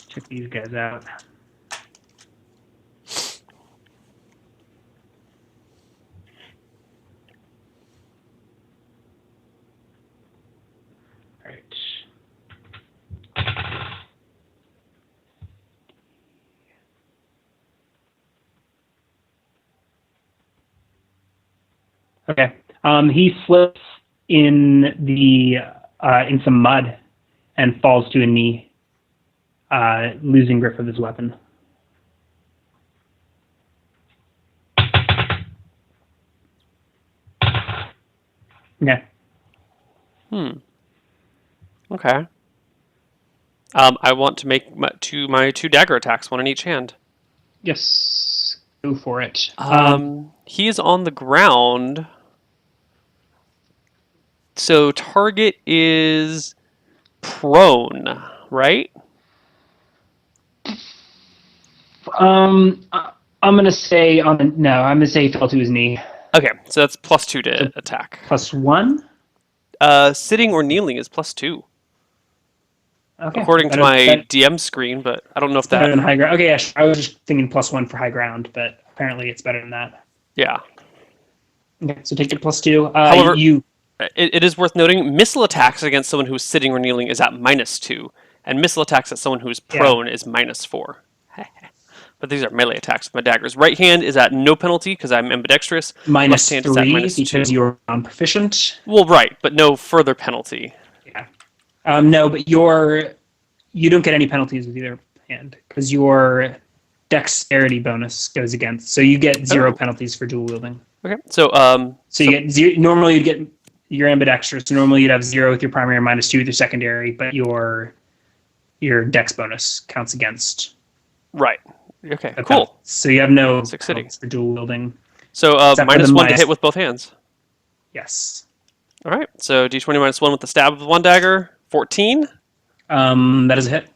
Speaker 2: check these guys out? All right. Okay. He slips in some mud and falls to a knee, losing grip of his weapon. Okay.
Speaker 1: Okay. I want to make my two dagger attacks, one in each hand.
Speaker 2: Yes. Go for it.
Speaker 1: He is on the ground. So target is prone, right?
Speaker 2: I'm gonna say he fell to his knee.
Speaker 1: Okay, so that's +2 to attack.
Speaker 2: +1?
Speaker 1: Sitting or kneeling is +2,
Speaker 2: Okay.
Speaker 1: according to
Speaker 2: Better,
Speaker 1: my DM screen, but I don't know if
Speaker 2: better
Speaker 1: that.
Speaker 2: than high ground. Okay, yeah, I was just thinking +1 for high ground, but apparently it's better than that.
Speaker 1: Yeah.
Speaker 2: Okay, so take your +2.
Speaker 1: However, it is worth noting missile attacks against someone who's sitting or kneeling is at -2, and missile attacks at someone who's prone is -4. But these are melee attacks with my daggers. Right hand is at no penalty because I'm ambidextrous. Left hand is at
Speaker 2: -3
Speaker 1: -2.
Speaker 2: because you're non-proficient.
Speaker 1: Well, right, but no further penalty.
Speaker 2: Yeah. No, but you don't get any penalties with either hand because your dexterity bonus goes against. So you get 0 penalties for dual wielding.
Speaker 1: Okay, so
Speaker 2: you get 0. Normally you'd get your ambidextrous. So normally you'd have 0 with your primary, -2 with your secondary, but your dex bonus counts against.
Speaker 1: Right. Okay. Cool.
Speaker 2: So you have no
Speaker 1: City
Speaker 2: for dual wielding.
Speaker 1: So -1 to hit with both hands.
Speaker 2: Yes.
Speaker 1: All right. So d20 -1 with the stab with one dagger. 14.
Speaker 2: That is a hit.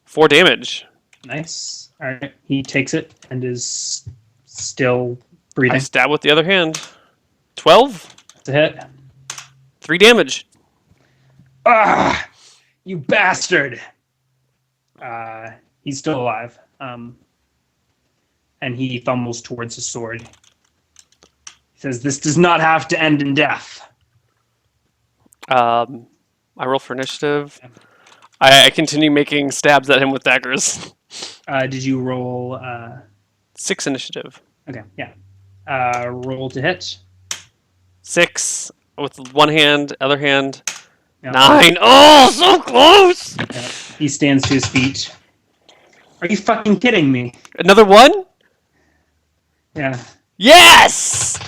Speaker 1: 4 damage.
Speaker 2: Nice. All right. He takes it and is still breathing.
Speaker 1: I stab with the other hand. 12.
Speaker 2: It's a hit.
Speaker 1: 3 damage.
Speaker 2: Ah, you bastard. He's still alive. And he fumbles towards his sword. He says, "This does not have to end in death."
Speaker 1: I roll for initiative. I continue making stabs at him with daggers.
Speaker 2: Did you roll?
Speaker 1: 6 initiative.
Speaker 2: Okay, yeah. Roll to hit.
Speaker 1: 6 with one hand, other hand.
Speaker 2: Yeah.
Speaker 1: 9. Oh, so close!
Speaker 2: Yeah. He stands to his feet. Are you fucking kidding me?
Speaker 1: Another one?
Speaker 2: Yeah.
Speaker 1: Yes!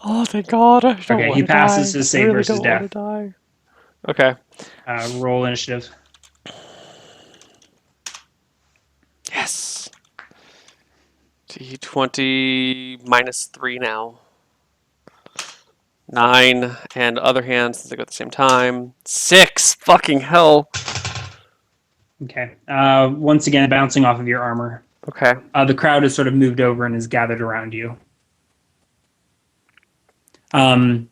Speaker 1: Oh, thank God. I don't
Speaker 2: Okay, he passes his save versus death.
Speaker 1: Die. Okay.
Speaker 2: Roll initiative.
Speaker 1: Yes. D20 -3 now. 9 and other hand since they go at the same time. 6. Fucking hell.
Speaker 2: Okay. Once again, bouncing off of your armor.
Speaker 1: Okay.
Speaker 2: The crowd has sort of moved over and is gathered around you.
Speaker 1: 1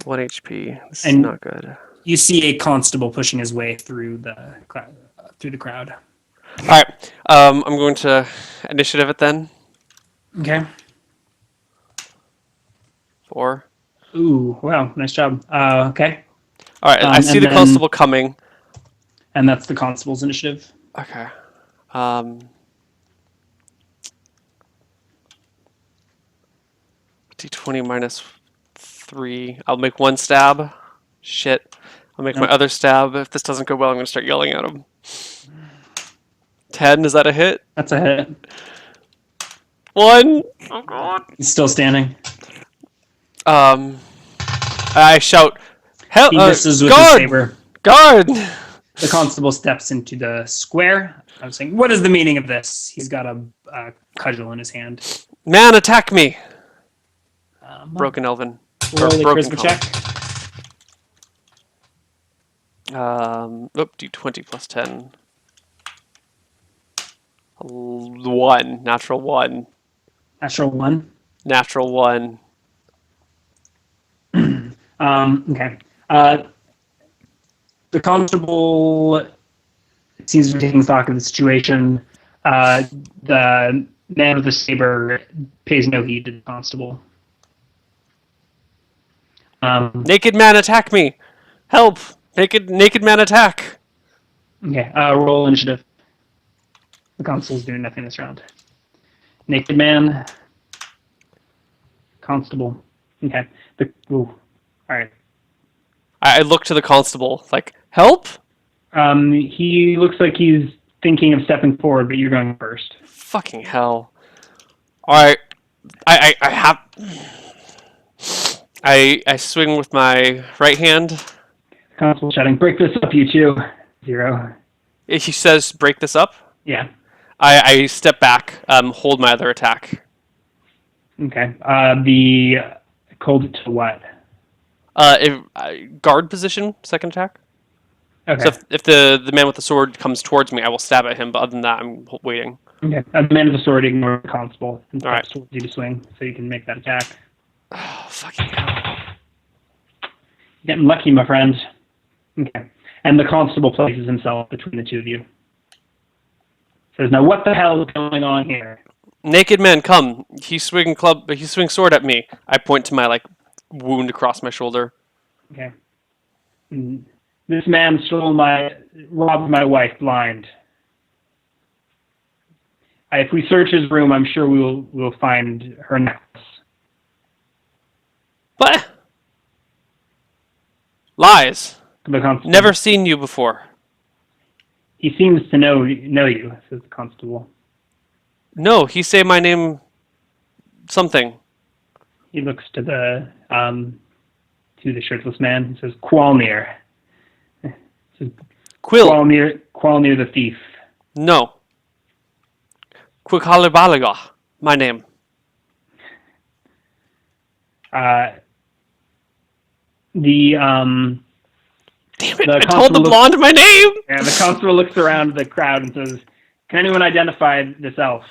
Speaker 1: HP. This is not good.
Speaker 2: You see a constable pushing his way through the crowd.
Speaker 1: All right. I'm going to initiative it then.
Speaker 2: Okay.
Speaker 1: 4.
Speaker 2: Ooh, wow, nice job. Okay.
Speaker 1: All right. I see the constable coming.
Speaker 2: And that's the constable's initiative.
Speaker 1: Okay. D20 -3. I'll make 1 stab. Shit. I'll make my other stab. If this doesn't go well, I'm going to start yelling at him. 10. Is that a hit?
Speaker 2: That's a hit.
Speaker 1: 1. Oh, God.
Speaker 2: He's still standing.
Speaker 1: I shout, "Help!
Speaker 2: He misses with
Speaker 1: guard!
Speaker 2: his saber.
Speaker 1: Guard!"
Speaker 2: The constable steps into the square. I'm saying, "What is the meaning of this?" He's got a cudgel in his hand.
Speaker 1: Man, attack me! Broken Elven.
Speaker 2: Roll a
Speaker 1: broken
Speaker 2: charisma check.
Speaker 1: D20 +10. 1. Natural 1.
Speaker 2: Natural 1.
Speaker 1: Natural 1.
Speaker 2: Okay. The constable seems to be taking stock of the situation. The man with the saber pays no heed to the constable.
Speaker 1: Naked man, attack me! Help! Naked man, attack!
Speaker 2: Okay. Roll initiative. The constable's doing nothing this round. Naked man. Constable. Okay. All right.
Speaker 1: I look to the constable, like, help?
Speaker 2: He looks like he's thinking of stepping forward, but you're going first.
Speaker 1: Fucking hell. Alright. I swing with my right hand.
Speaker 2: Constable shouting, "Break this up, you two." 0.
Speaker 1: He says, break this up.
Speaker 2: Yeah.
Speaker 1: I step back, hold my other attack.
Speaker 2: Okay. The cold to what?
Speaker 1: Guard position, second attack.
Speaker 2: Okay.
Speaker 1: So if the man with the sword comes towards me, I will stab at him, but other than that, I'm waiting.
Speaker 2: Okay. The man with the sword ignores the constable and
Speaker 1: All right.
Speaker 2: steps towards you to swing, so you can make that attack.
Speaker 1: Oh, fucking hell.
Speaker 2: Getting lucky, my friend. Okay. And the constable places himself between the two of you. Says, now what the hell is going on here?
Speaker 1: Naked man, come. He swing sword at me. I point to my wound across my shoulder.
Speaker 2: Okay. This man robbed my wife blind. If we search his room, I'm sure we'll find her necklace.
Speaker 1: What? Lies.
Speaker 2: The constable.
Speaker 1: Never seen you before.
Speaker 2: He seems to know you, says the constable.
Speaker 1: No, he say my name something.
Speaker 2: He looks to the shirtless man. He says, Qualir.
Speaker 1: Quill.
Speaker 2: Qualir the thief.
Speaker 1: No. Quikalibalaga. My name. Damn it, I told the blonde my name!
Speaker 2: Yeah, the constable looks around the crowd and says, can anyone identify this elf?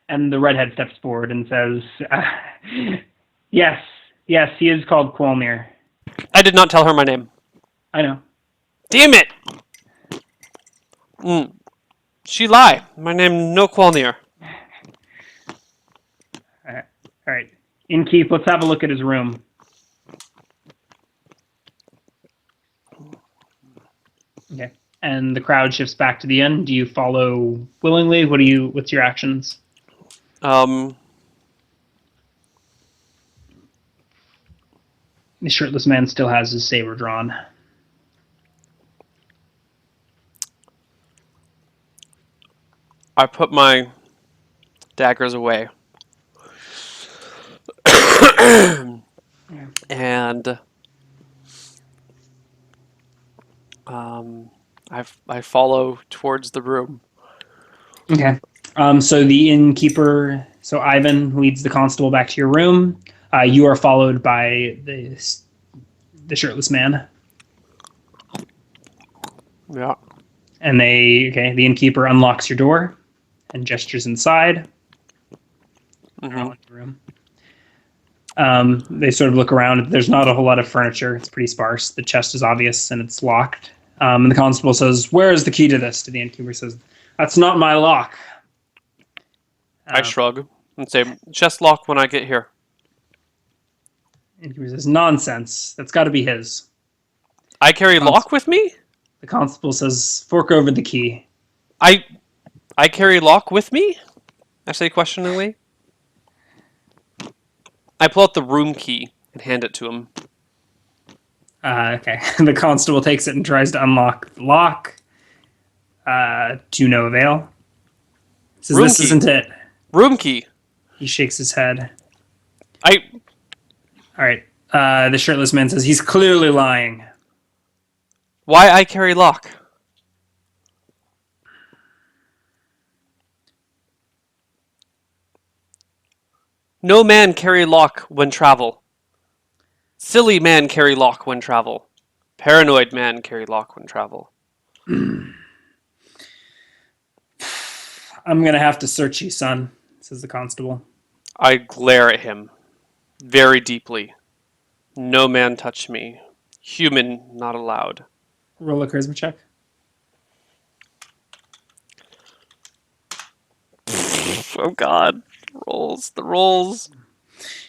Speaker 2: And the redhead steps forward and says, yes, he is called Qualir.
Speaker 1: I did not tell her my name.
Speaker 2: I know.
Speaker 1: Damn it! She lie. My name no Qualir.
Speaker 2: All right. Innkeep, let's have a look at his room. Okay. And the crowd shifts back to the inn. Do you follow willingly? What's your actions? The shirtless man still has his saber drawn.
Speaker 1: I put my daggers away. And I follow towards the room.
Speaker 2: Okay. So the innkeeper, Ivan leads the constable back to your room. You are followed by the shirtless man.
Speaker 1: Yeah.
Speaker 2: And the innkeeper unlocks your door and gestures inside.
Speaker 1: Mm-hmm.
Speaker 2: They sort of look around. There's not a whole lot of furniture. It's pretty sparse. The chest is obvious and it's locked. And the constable says, "Where is the key to this?" To the innkeeper says, "That's not my lock."
Speaker 1: I shrug and say, "Chest lock when I get here."
Speaker 2: Innkeeper says, "Nonsense. That's got to be his."
Speaker 1: I carry lock with me?
Speaker 2: The constable says, "Fork over the key."
Speaker 1: I carry lock with me? I say questioningly. I pull out the room key and hand it to him.
Speaker 2: Okay. The constable takes it and tries to unlock the lock. To no avail. Says, "This isn't it."
Speaker 1: Room key.
Speaker 2: He shakes his head.
Speaker 1: All
Speaker 2: right. The shirtless man says, "He's clearly lying."
Speaker 1: Why I carry lock? No man carry lock when travel. Silly man carry lock when travel. Paranoid man carry lock when travel.
Speaker 2: "I'm going to have to search you, son," says the constable.
Speaker 1: I glare at him very deeply. No man touch me. Human not allowed.
Speaker 2: Roll a charisma check.
Speaker 1: Oh God. The rolls.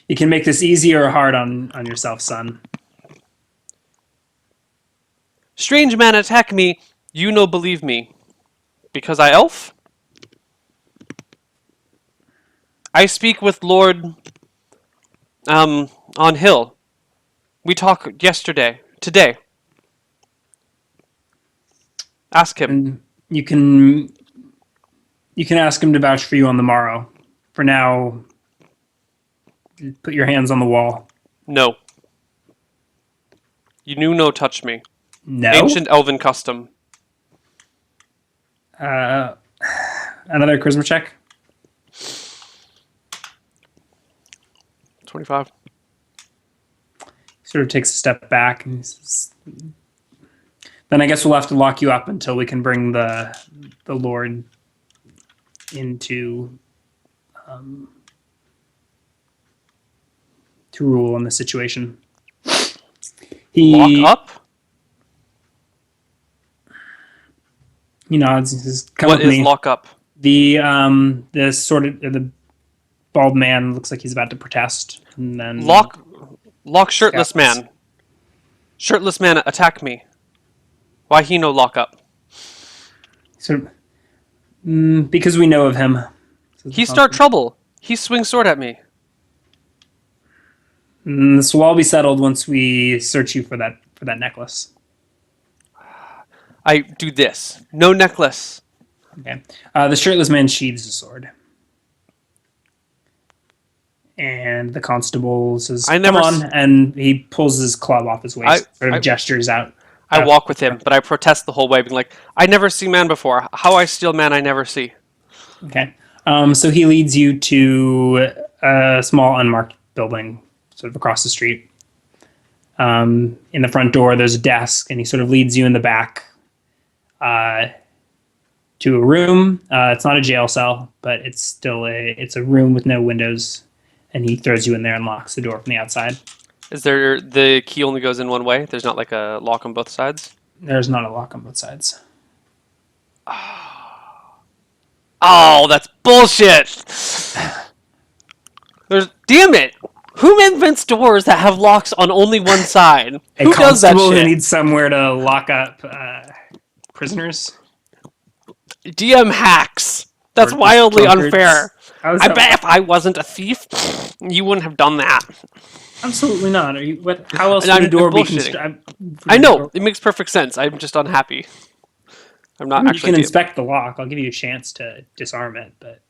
Speaker 2: You can make this easy or hard on yourself, son.
Speaker 1: Strange man attack me. You no believe me. Because I elf? I speak with Lord on hill. We talk today. Ask him.
Speaker 2: And you can ask him to vouch for you on the morrow. For now, put your hands on the wall.
Speaker 1: No. You knew no touch me.
Speaker 2: No.
Speaker 1: Ancient elven custom.
Speaker 2: Another charisma check.
Speaker 1: 25.
Speaker 2: Sort of takes a step back and says, "Then I guess we'll have to lock you up until we can bring the Lord into rule in this situation.
Speaker 1: Lock up?
Speaker 2: He nods. He says, "Come
Speaker 1: What
Speaker 2: with
Speaker 1: is
Speaker 2: me."
Speaker 1: lock up?
Speaker 2: The the bald man looks like he's about to protest, and then
Speaker 1: Lock shirtless
Speaker 2: scuffles.
Speaker 1: man. Shirtless man attack me. Why he no lock up?
Speaker 2: Sort of, because we know of him.
Speaker 1: He start trouble. He swing sword at me.
Speaker 2: This will all be settled once we search you for that necklace.
Speaker 1: I do this. No necklace.
Speaker 2: Okay. The shirtless man sheathes a sword. And the constable says, "Come on," and he pulls his club off his waist, sort of gestures out.
Speaker 1: I walk with him, but I protest the whole way, being like, I never see man before. How I steal man I never see.
Speaker 2: Okay. So he leads you to a small unmarked building, sort of across the street. In the front door, there's a desk, and he sort of leads you in the back to a room. It's not a jail cell, but it's still it's a room with no windows. And he throws you in there and locks the door from the outside.
Speaker 1: Is there the key only goes in one way? There's not like a lock on both sides?
Speaker 2: There's not a lock on both sides.
Speaker 1: Oh, that's bullshit. Damn it. Who invents doors that have locks on only one side? Who does that shit?
Speaker 2: Who needs somewhere to lock up prisoners?
Speaker 1: DM hacks. That's wildly unfair. I bet if I wasn't a thief, you wouldn't have done that.
Speaker 2: Absolutely not. Are you? What? How else would a door be constructed?
Speaker 1: I know it makes perfect sense. I'm just unhappy. I'm not actually.
Speaker 2: You can inspect the lock. I'll give you a chance to disarm it, but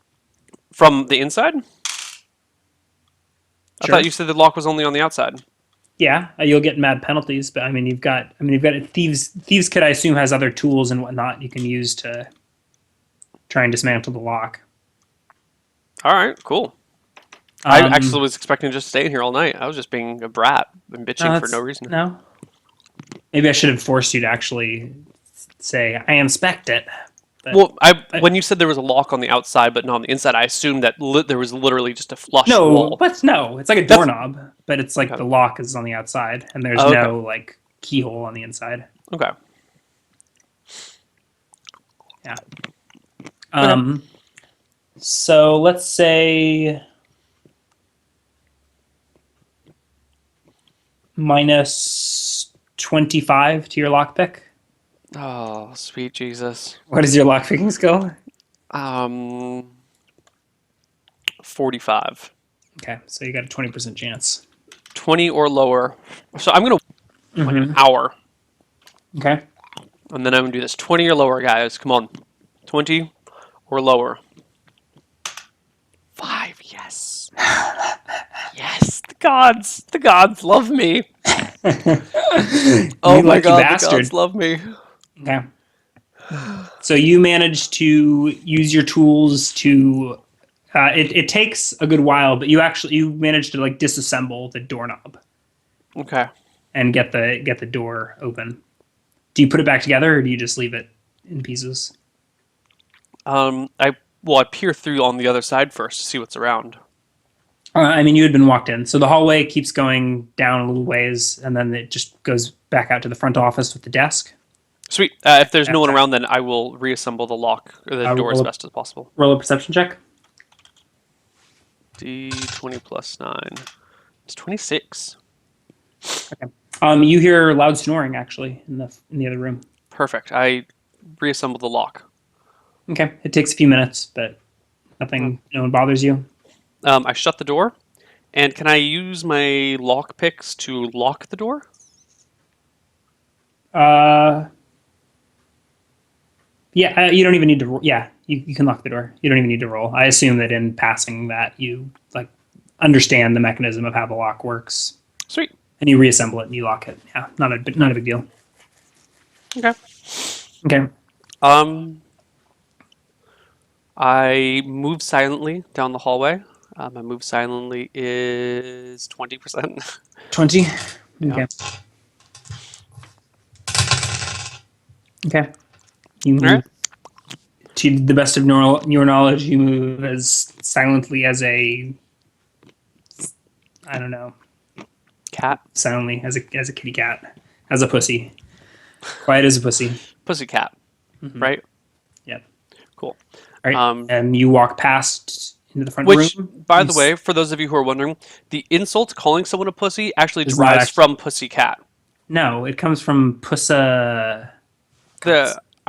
Speaker 1: from the inside.
Speaker 2: Sure.
Speaker 1: I thought you said the lock was only on the outside.
Speaker 2: Yeah, you'll get mad penalties, but you've got thieves kit. I assume has other tools and whatnot you can use to try and dismantle the lock.
Speaker 1: All right, cool. I actually was expecting to just stay in here all night. I was just being a brat and bitching for no reason.
Speaker 2: No. Maybe I should have forced you to actually say, I inspect it. But
Speaker 1: well, when you said there was a lock on the outside but not on the inside, I assumed that there was literally just a flush wall.
Speaker 2: No, it's like a doorknob, but it's like the lock is on the outside and there's no like keyhole on the inside.
Speaker 1: Okay.
Speaker 2: Yeah. So let's say minus 25 to your lockpick.
Speaker 1: Oh, sweet Jesus.
Speaker 2: What is your lockpicking skill?
Speaker 1: 45.
Speaker 2: Okay, so you got a 20% chance.
Speaker 1: 20 or lower. So I'm going to like an hour.
Speaker 2: Okay.
Speaker 1: And then I'm going to do this. 20 or lower, guys. Come on. 20 or lower. 5, yes. Yes, the gods love me. Oh my God, bastard. The gods love me.
Speaker 2: Okay. So you manage to use your tools to. It takes a good while, but you manage to like disassemble the doorknob.
Speaker 1: Okay.
Speaker 2: And get the door open. Do you put it back together, or do you just leave it in pieces?
Speaker 1: I peer through on the other side first to see what's around.
Speaker 2: You had been walked in, so the hallway keeps going down a little ways, and then it just goes back out to the front office with the desk.
Speaker 1: Sweet. If there's no one around, then I will reassemble the lock or the door as best as possible.
Speaker 2: Roll a perception check.
Speaker 1: D20 plus 9. It's 26.
Speaker 2: Okay. You hear loud snoring actually in the other room.
Speaker 1: Perfect. I reassemble the lock.
Speaker 2: Okay. It takes a few minutes, but no one bothers you.
Speaker 1: I shut the door, and can I use my lock picks to lock the door?
Speaker 2: Yeah, you don't even need to roll. Yeah, you can lock the door. You don't even need to roll. I assume that in passing that you like understand the mechanism of how the lock works.
Speaker 1: Sweet.
Speaker 2: And you reassemble it and you lock it. Yeah, not a big deal.
Speaker 1: Okay.
Speaker 2: Okay.
Speaker 1: I move silently down the hallway. My move silently is 20%.
Speaker 2: 20?
Speaker 1: Yeah.
Speaker 2: Okay. Okay. You move.
Speaker 1: Right.
Speaker 2: To the best of your knowledge, you move as silently as a, I don't know,
Speaker 1: cat.
Speaker 2: soundly as a kitty cat, as a pussy, quiet as a pussy.
Speaker 1: Pussy cat, right?
Speaker 2: Yep.
Speaker 1: Cool.
Speaker 2: All right. And you walk past into the front
Speaker 1: Which,
Speaker 2: room.
Speaker 1: by the way, for those of you who are wondering, the insult calling someone a pussy actually
Speaker 2: Does not
Speaker 1: derives from pussy cat.
Speaker 2: No, it comes from pussa.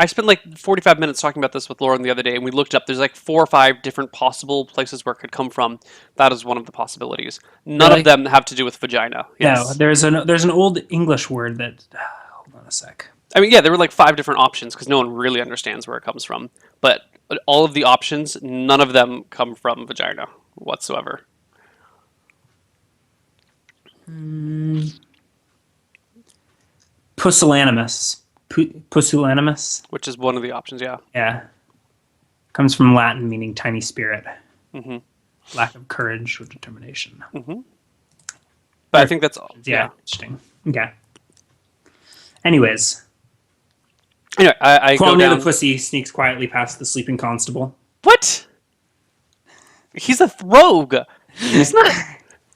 Speaker 1: I spent like 45 minutes talking about this with Lauren the other day, and we looked up. There's like 4 or 5 different possible places where it could come from. That is one of the possibilities. None
Speaker 2: Really?
Speaker 1: of them have to do with vagina. Yes.
Speaker 2: No, there's an old English word that. Hold on a sec.
Speaker 1: I mean, yeah, there were like 5 different options because no one really understands where it comes from. But all of the options, none of them come from vagina whatsoever.
Speaker 2: Pusillanimous. Pusillanimous.
Speaker 1: Which is one of the options, yeah.
Speaker 2: Yeah. Comes from Latin meaning tiny spirit.
Speaker 1: Mm-hmm.
Speaker 2: Lack of courage or determination.
Speaker 1: Mm-hmm. But I think that's all.
Speaker 2: Yeah. Interesting. Okay. Anyways.
Speaker 1: Anyway, I go
Speaker 2: Qualir
Speaker 1: down.
Speaker 2: the pussy sneaks quietly past the sleeping constable.
Speaker 1: What? He's a rogue. He's not.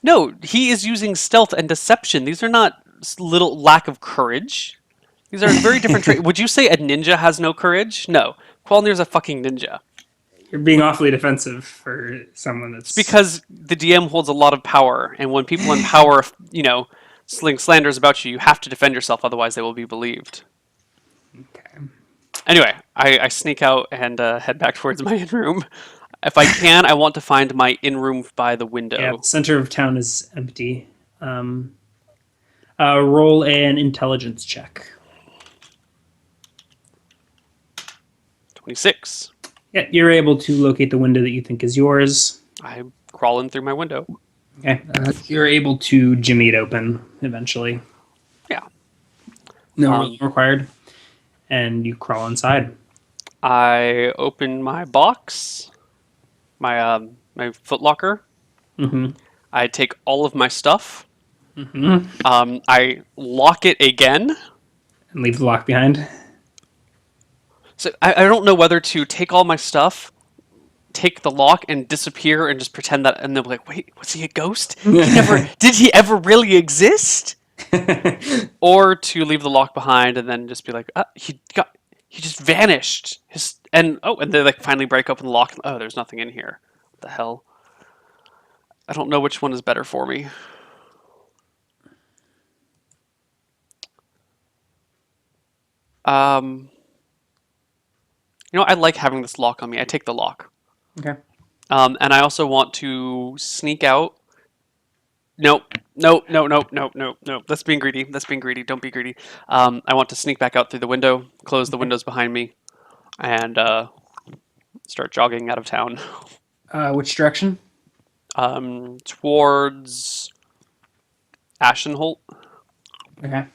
Speaker 1: No, he is using stealth and deception. These are not little lack of courage. These are very different traits. Would you say a ninja has no courage? No. Qualnir's a fucking ninja.
Speaker 2: You're being awfully defensive for someone that's...
Speaker 1: It's because the DM holds a lot of power, and when people in power, sling slanders about you, you have to defend yourself, otherwise they will be believed.
Speaker 2: Okay.
Speaker 1: Anyway, I sneak out and head back towards my in-room. If I can, I want to find my in-room by the window.
Speaker 2: Yeah, the center of town is empty. Roll an intelligence check.
Speaker 1: 26.
Speaker 2: Yeah, you're able to locate the window that you think is yours.
Speaker 1: I'm crawling through my window.
Speaker 2: Okay. You're able to jimmy it open eventually.
Speaker 1: Yeah.
Speaker 2: No roll required. And you crawl inside.
Speaker 1: I open my box, my footlocker.
Speaker 2: Mm-hmm.
Speaker 1: I take all of my stuff.
Speaker 2: Mm-hmm.
Speaker 1: I lock it again.
Speaker 2: And leave the lock behind.
Speaker 1: So I don't know whether to take all my stuff, take the lock, and disappear and just pretend that, and they'll be like, "Wait, was he a ghost? Did he ever really exist?" Or to leave the lock behind and then just be like, he just vanished. And they like finally break open the lock. Oh, there's nothing in here. What the hell? I don't know which one is better for me. I like having this lock on me. I take the lock.
Speaker 2: Okay.
Speaker 1: And I also want to sneak out. Nope. That's being greedy. Don't be greedy. I want to sneak back out through the window, close the windows behind me, and start jogging out of town.
Speaker 2: Which direction?
Speaker 1: Towards Ashenholt.
Speaker 2: Okay.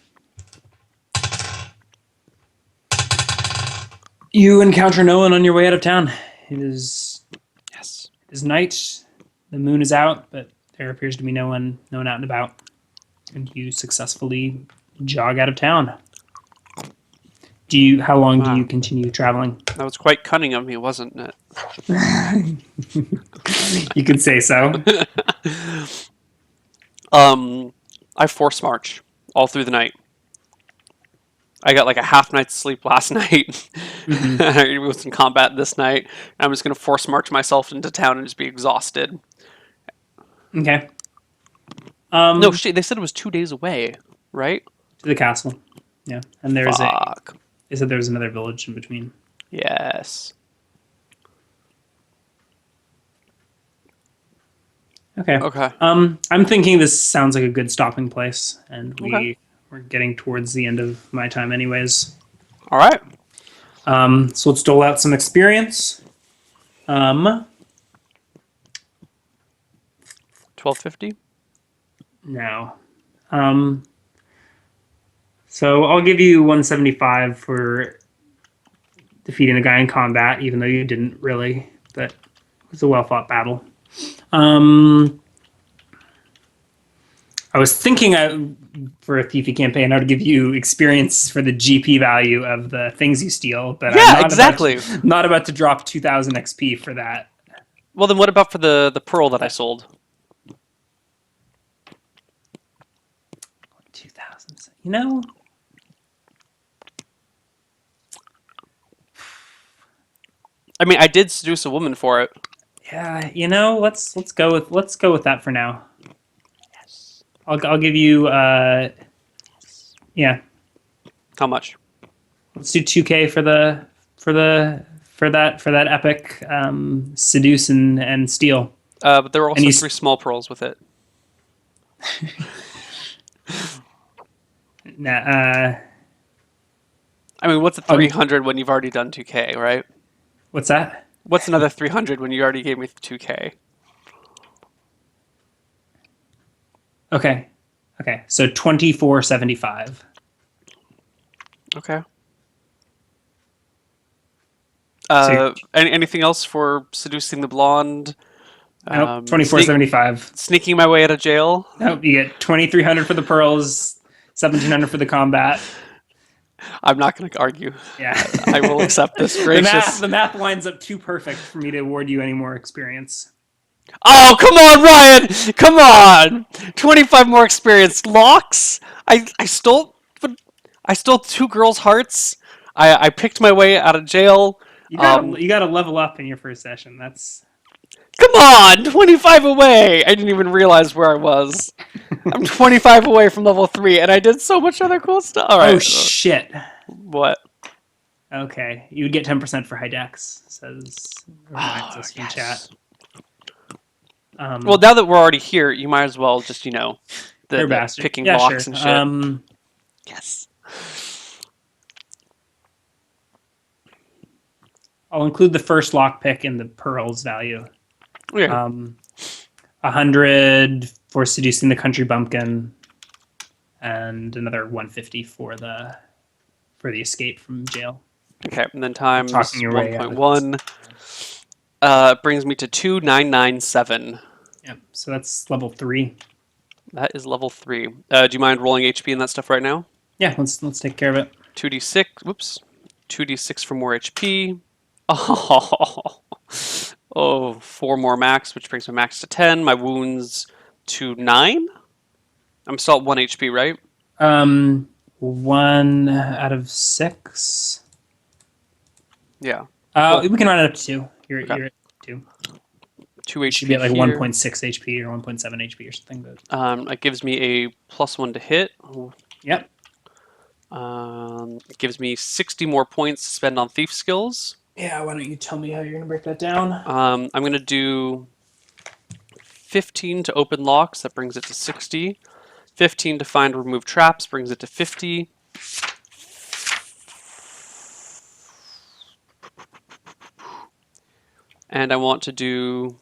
Speaker 2: You encounter no one on your way out of town. It is night. The moon is out, but there appears to be no one out and about. And you successfully jog out of town. How long do you continue traveling?
Speaker 1: That was quite cunning of me, wasn't it?
Speaker 2: You could say so.
Speaker 1: I force march all through the night. I got like a half night's sleep last night.
Speaker 2: Mm-hmm.
Speaker 1: I was in combat this night. I'm just going to force march myself into town and just be exhausted.
Speaker 2: Okay.
Speaker 1: No, shit, they said it was 2 days away, right?
Speaker 2: To the castle. Yeah. And there's
Speaker 1: Fuck.
Speaker 2: They said there was another village in between.
Speaker 1: Yes.
Speaker 2: Okay.
Speaker 1: Okay.
Speaker 2: I'm thinking this sounds like a good stopping place, and
Speaker 1: Okay.
Speaker 2: we're getting towards the end of my time anyways.
Speaker 1: All right.
Speaker 2: So let's dole out some experience.
Speaker 1: 1250.
Speaker 2: No. So I'll give you 175 for defeating the guy in combat, even though you didn't really, but it was a well-fought battle. I was thinking for a thiefy campaign, I would give you experience for the GP value of the things you steal, but
Speaker 1: Yeah,
Speaker 2: I'm not
Speaker 1: exactly.
Speaker 2: not about to drop 2,000 XP for that.
Speaker 1: Well, then what about for the pearl that I sold?
Speaker 2: 2000s. You know,
Speaker 1: I mean, I did seduce a woman for it.
Speaker 2: yeah. You know, let's go with that for now.
Speaker 1: Yes.
Speaker 2: I'll give you. Yeah.
Speaker 1: How much?
Speaker 2: Let's do 2K for that epic seduce and steal.
Speaker 1: But there were
Speaker 2: And
Speaker 1: also
Speaker 2: you
Speaker 1: 3 small pearls with it.
Speaker 2: nah,
Speaker 1: I mean, what's a
Speaker 2: I'll,
Speaker 1: 300 when you've already done 2K, right?
Speaker 2: what's that?
Speaker 1: What's another 300 when you already gave me 2K?
Speaker 2: Okay. Okay. So 2475.
Speaker 1: Okay.
Speaker 2: So
Speaker 1: Anything else for seducing the blonde?
Speaker 2: nope, 2475.
Speaker 1: Sneaking my way out of jail?
Speaker 2: Nope, you get 2300 for the pearls, 1700 for the combat.
Speaker 1: I'm not going to argue.
Speaker 2: Yeah.
Speaker 1: I will accept this.
Speaker 2: the
Speaker 1: Gracious.
Speaker 2: math lines up too perfect for me to award you any more experience.
Speaker 1: Oh, come on, Ryan! Come on! 25 more experience. Locks? I stole 2 girls' hearts. I picked my way out of jail.
Speaker 2: You gotta level up in your first session. That's
Speaker 1: Come on! 25 away! I didn't even realize where I was. I'm 25 away from level 3, and I did so much other cool stuff. All right.
Speaker 2: oh shit.
Speaker 1: What?
Speaker 2: Okay, you would get 10% for high decks. Says reminds us in
Speaker 1: yes.
Speaker 2: chat.
Speaker 1: Well, now that we're already here, you might as well just the picking
Speaker 2: yeah,
Speaker 1: locks
Speaker 2: sure.
Speaker 1: and shit. Yes.
Speaker 2: I'll include the first lock pick in the pearls value.
Speaker 1: Okay.
Speaker 2: 100 for seducing the country bumpkin, and another 150 for the escape from jail.
Speaker 1: Okay, and then times
Speaker 2: Talking your way out of
Speaker 1: 1.1 brings me to 2997.
Speaker 2: Yep. So that's level 3.
Speaker 1: That is level 3. Do you mind rolling HP and that stuff right now?
Speaker 2: Yeah, let's take care of it.
Speaker 1: 2d6. Whoops. 2d6 for more HP. Oh, oh, 4 more max, which brings my max to 10. My wounds to 9. I'm still at 1 HP, right?
Speaker 2: 1 out of 6.
Speaker 1: Yeah.
Speaker 2: We can run it up to 2. You're at 2.
Speaker 1: 2 HP.
Speaker 2: You should be at like
Speaker 1: here.
Speaker 2: 1.6 HP or 1.7 HP or something. But
Speaker 1: It gives me a +1 to hit.
Speaker 2: yep.
Speaker 1: It gives me 60 more points to spend on thief skills.
Speaker 2: Yeah, why don't you tell me how you're gonna break that down?
Speaker 1: I'm gonna do 15 to open locks. That brings it to 60. 15 to find remove traps brings it to 50. And I want to do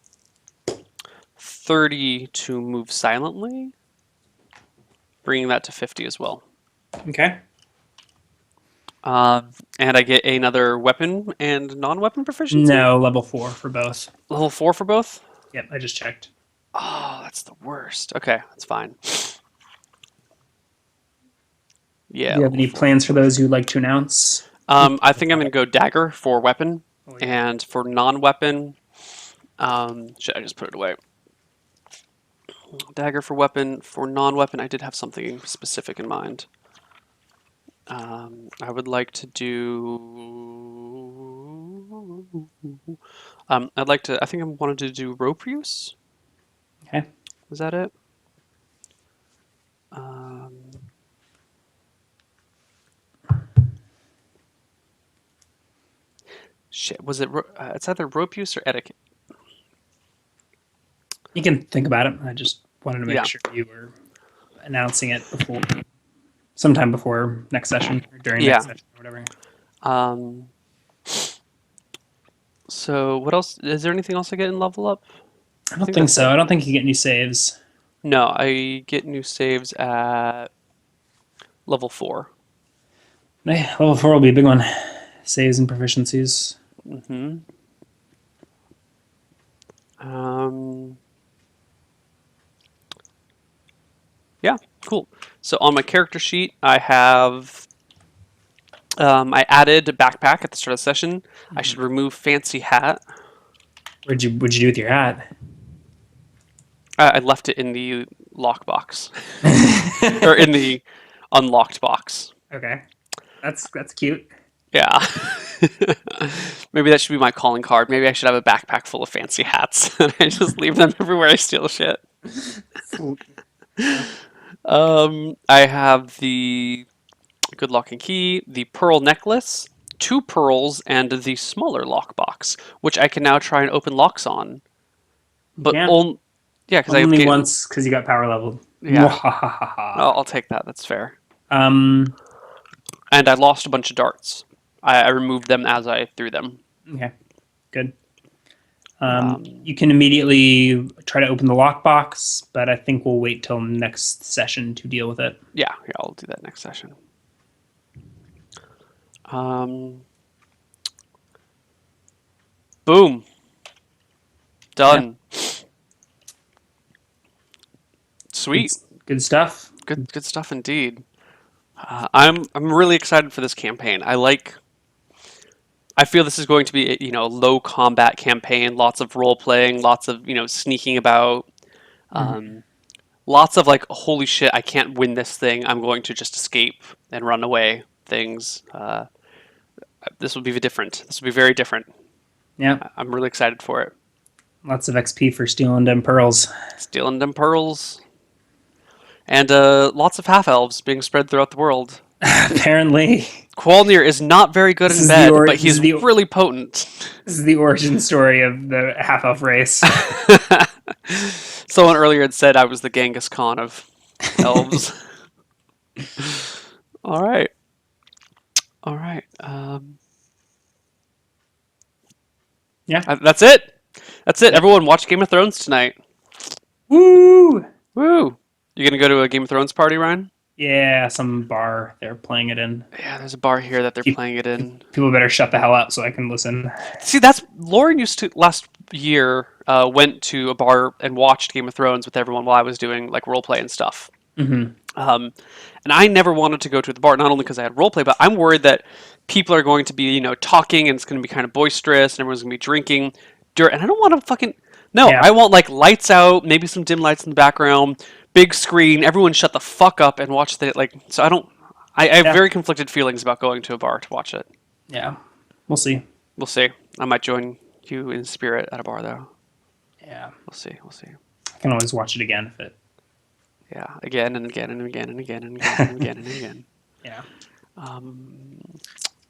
Speaker 1: 30 to move silently, bringing that to 50 as well.
Speaker 2: Okay.
Speaker 1: And I get another weapon and non-weapon proficiency?
Speaker 2: No, level 4 for both.
Speaker 1: Level 4 for both?
Speaker 2: Yep, I just checked.
Speaker 1: Oh, that's the worst. Okay, that's fine. Yeah.
Speaker 2: Do you have any plans for those you'd like to announce?
Speaker 1: I think I'm going to go dagger for weapon.
Speaker 2: Oh, yeah.
Speaker 1: And for non-weapon, should I just put it away? Dagger for weapon. For non-weapon, I did have something specific in mind. I would like to do... I think I wanted to do rope use.
Speaker 2: Okay.
Speaker 1: Was that it? Shit, was it... it's either rope use or etiquette.
Speaker 2: You can think about it. I just wanted to make
Speaker 1: Yeah.
Speaker 2: sure you were announcing it sometime before next session or during next session or whatever.
Speaker 1: So what else? Is there anything else I get in level up?
Speaker 2: I don't think so. I don't think you get any saves.
Speaker 1: No, I get new saves at level 4.
Speaker 2: Yeah, level 4 will be a big one. Saves and proficiencies.
Speaker 1: Mm-hmm. Yeah, cool. So on my character sheet, I have I added a backpack at the start of the session. I should remove fancy hat.
Speaker 2: What'd you do with your hat?
Speaker 1: I left it in the lockbox or in the unlocked box.
Speaker 2: Okay, that's cute.
Speaker 1: Yeah. Maybe that should be my calling card. Maybe I should have a backpack full of fancy hats and I just leave them everywhere I steal shit.
Speaker 2: Yeah.
Speaker 1: I have the good lock and key, the pearl necklace, two pearls, and the smaller lockbox, which I can now try and open locks on.
Speaker 2: You
Speaker 1: But
Speaker 2: can't.
Speaker 1: yeah, because I
Speaker 2: Only
Speaker 1: get
Speaker 2: once because you got power leveled.
Speaker 1: yeah.
Speaker 2: Mwahaha.
Speaker 1: I'll take that. That's fair.
Speaker 2: Um.
Speaker 1: And I lost a bunch of darts. I removed them as I threw them.
Speaker 2: Okay. Good.
Speaker 1: Um,
Speaker 2: You can immediately try to open the lockbox, but I think we'll wait till next session to deal with it.
Speaker 1: yeah, I'll do that next session. Boom. Done. Sweet.
Speaker 2: Good stuff.
Speaker 1: Good stuff indeed. I'm really excited for this campaign. I feel this is going to be a low combat campaign, lots of role playing, lots of sneaking about, lots of like holy shit I can't win this thing, I'm going to just escape and run away things. This will be different. This will be very different.
Speaker 2: Yeah.
Speaker 1: I'm really excited for it.
Speaker 2: Lots of XP for stealing them pearls.
Speaker 1: Stealing them pearls. And lots of half elves being spread throughout the world.
Speaker 2: Apparently.
Speaker 1: Qualir is not very good in bed, but he's really potent.
Speaker 2: This is the origin story of the half elf race.
Speaker 1: Someone earlier had said I was the Genghis Khan of elves. All right.
Speaker 2: Yeah.
Speaker 1: That's it. Everyone watch Game of Thrones tonight.
Speaker 2: Woo!
Speaker 1: Woo! You gonna go to a Game of Thrones party, Ryan?
Speaker 2: Yeah, some bar they're playing it in.
Speaker 1: Yeah, there's a bar here that they're playing it in.
Speaker 2: People better shut the hell up so I can listen.
Speaker 1: See, that's Lauren used to last year went to a bar and watched Game of Thrones with everyone while I was doing like role play and stuff.
Speaker 2: Mm-hmm.
Speaker 1: And I never wanted to go to the bar, not only because I had role play, but I'm worried that people are going to be talking and it's going to be kind of boisterous and everyone's going to be drinking. And I don't want to fucking no.
Speaker 2: Yeah.
Speaker 1: I want like lights out, maybe some dim lights in the background, big screen. Everyone shut the fuck up and watch the like. So I don't. I have very conflicted feelings about going to a bar to watch it.
Speaker 2: Yeah, we'll see.
Speaker 1: We'll see. I might join you in spirit at a bar though.
Speaker 2: Yeah,
Speaker 1: we'll see.
Speaker 2: I can always watch it again if it.
Speaker 1: Yeah, again and again and again and again and again and again and again.
Speaker 2: Yeah.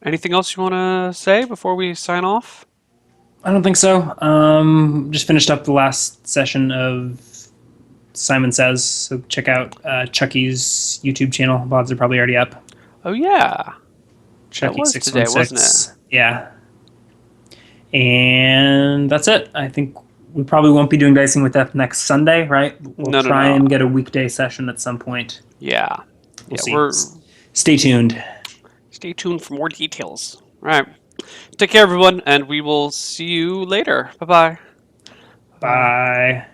Speaker 1: Anything else you want to say before we sign off?
Speaker 2: I don't think so. Just finished up the last session of Simon Says, so check out Chucky's YouTube channel. VODs are probably already up.
Speaker 1: Oh yeah,
Speaker 2: Chucky
Speaker 1: that was
Speaker 2: 616.
Speaker 1: today, wasn't it?
Speaker 2: Yeah. And that's it. I think we probably won't be doing Dicing with Death next Sunday, right? We'll try and get a weekday session at some point.
Speaker 1: Yeah.
Speaker 2: We'll see. Stay tuned.
Speaker 1: Stay tuned for more details. All right. Take care, everyone, and we will see you later. Bye-bye.
Speaker 2: Bye.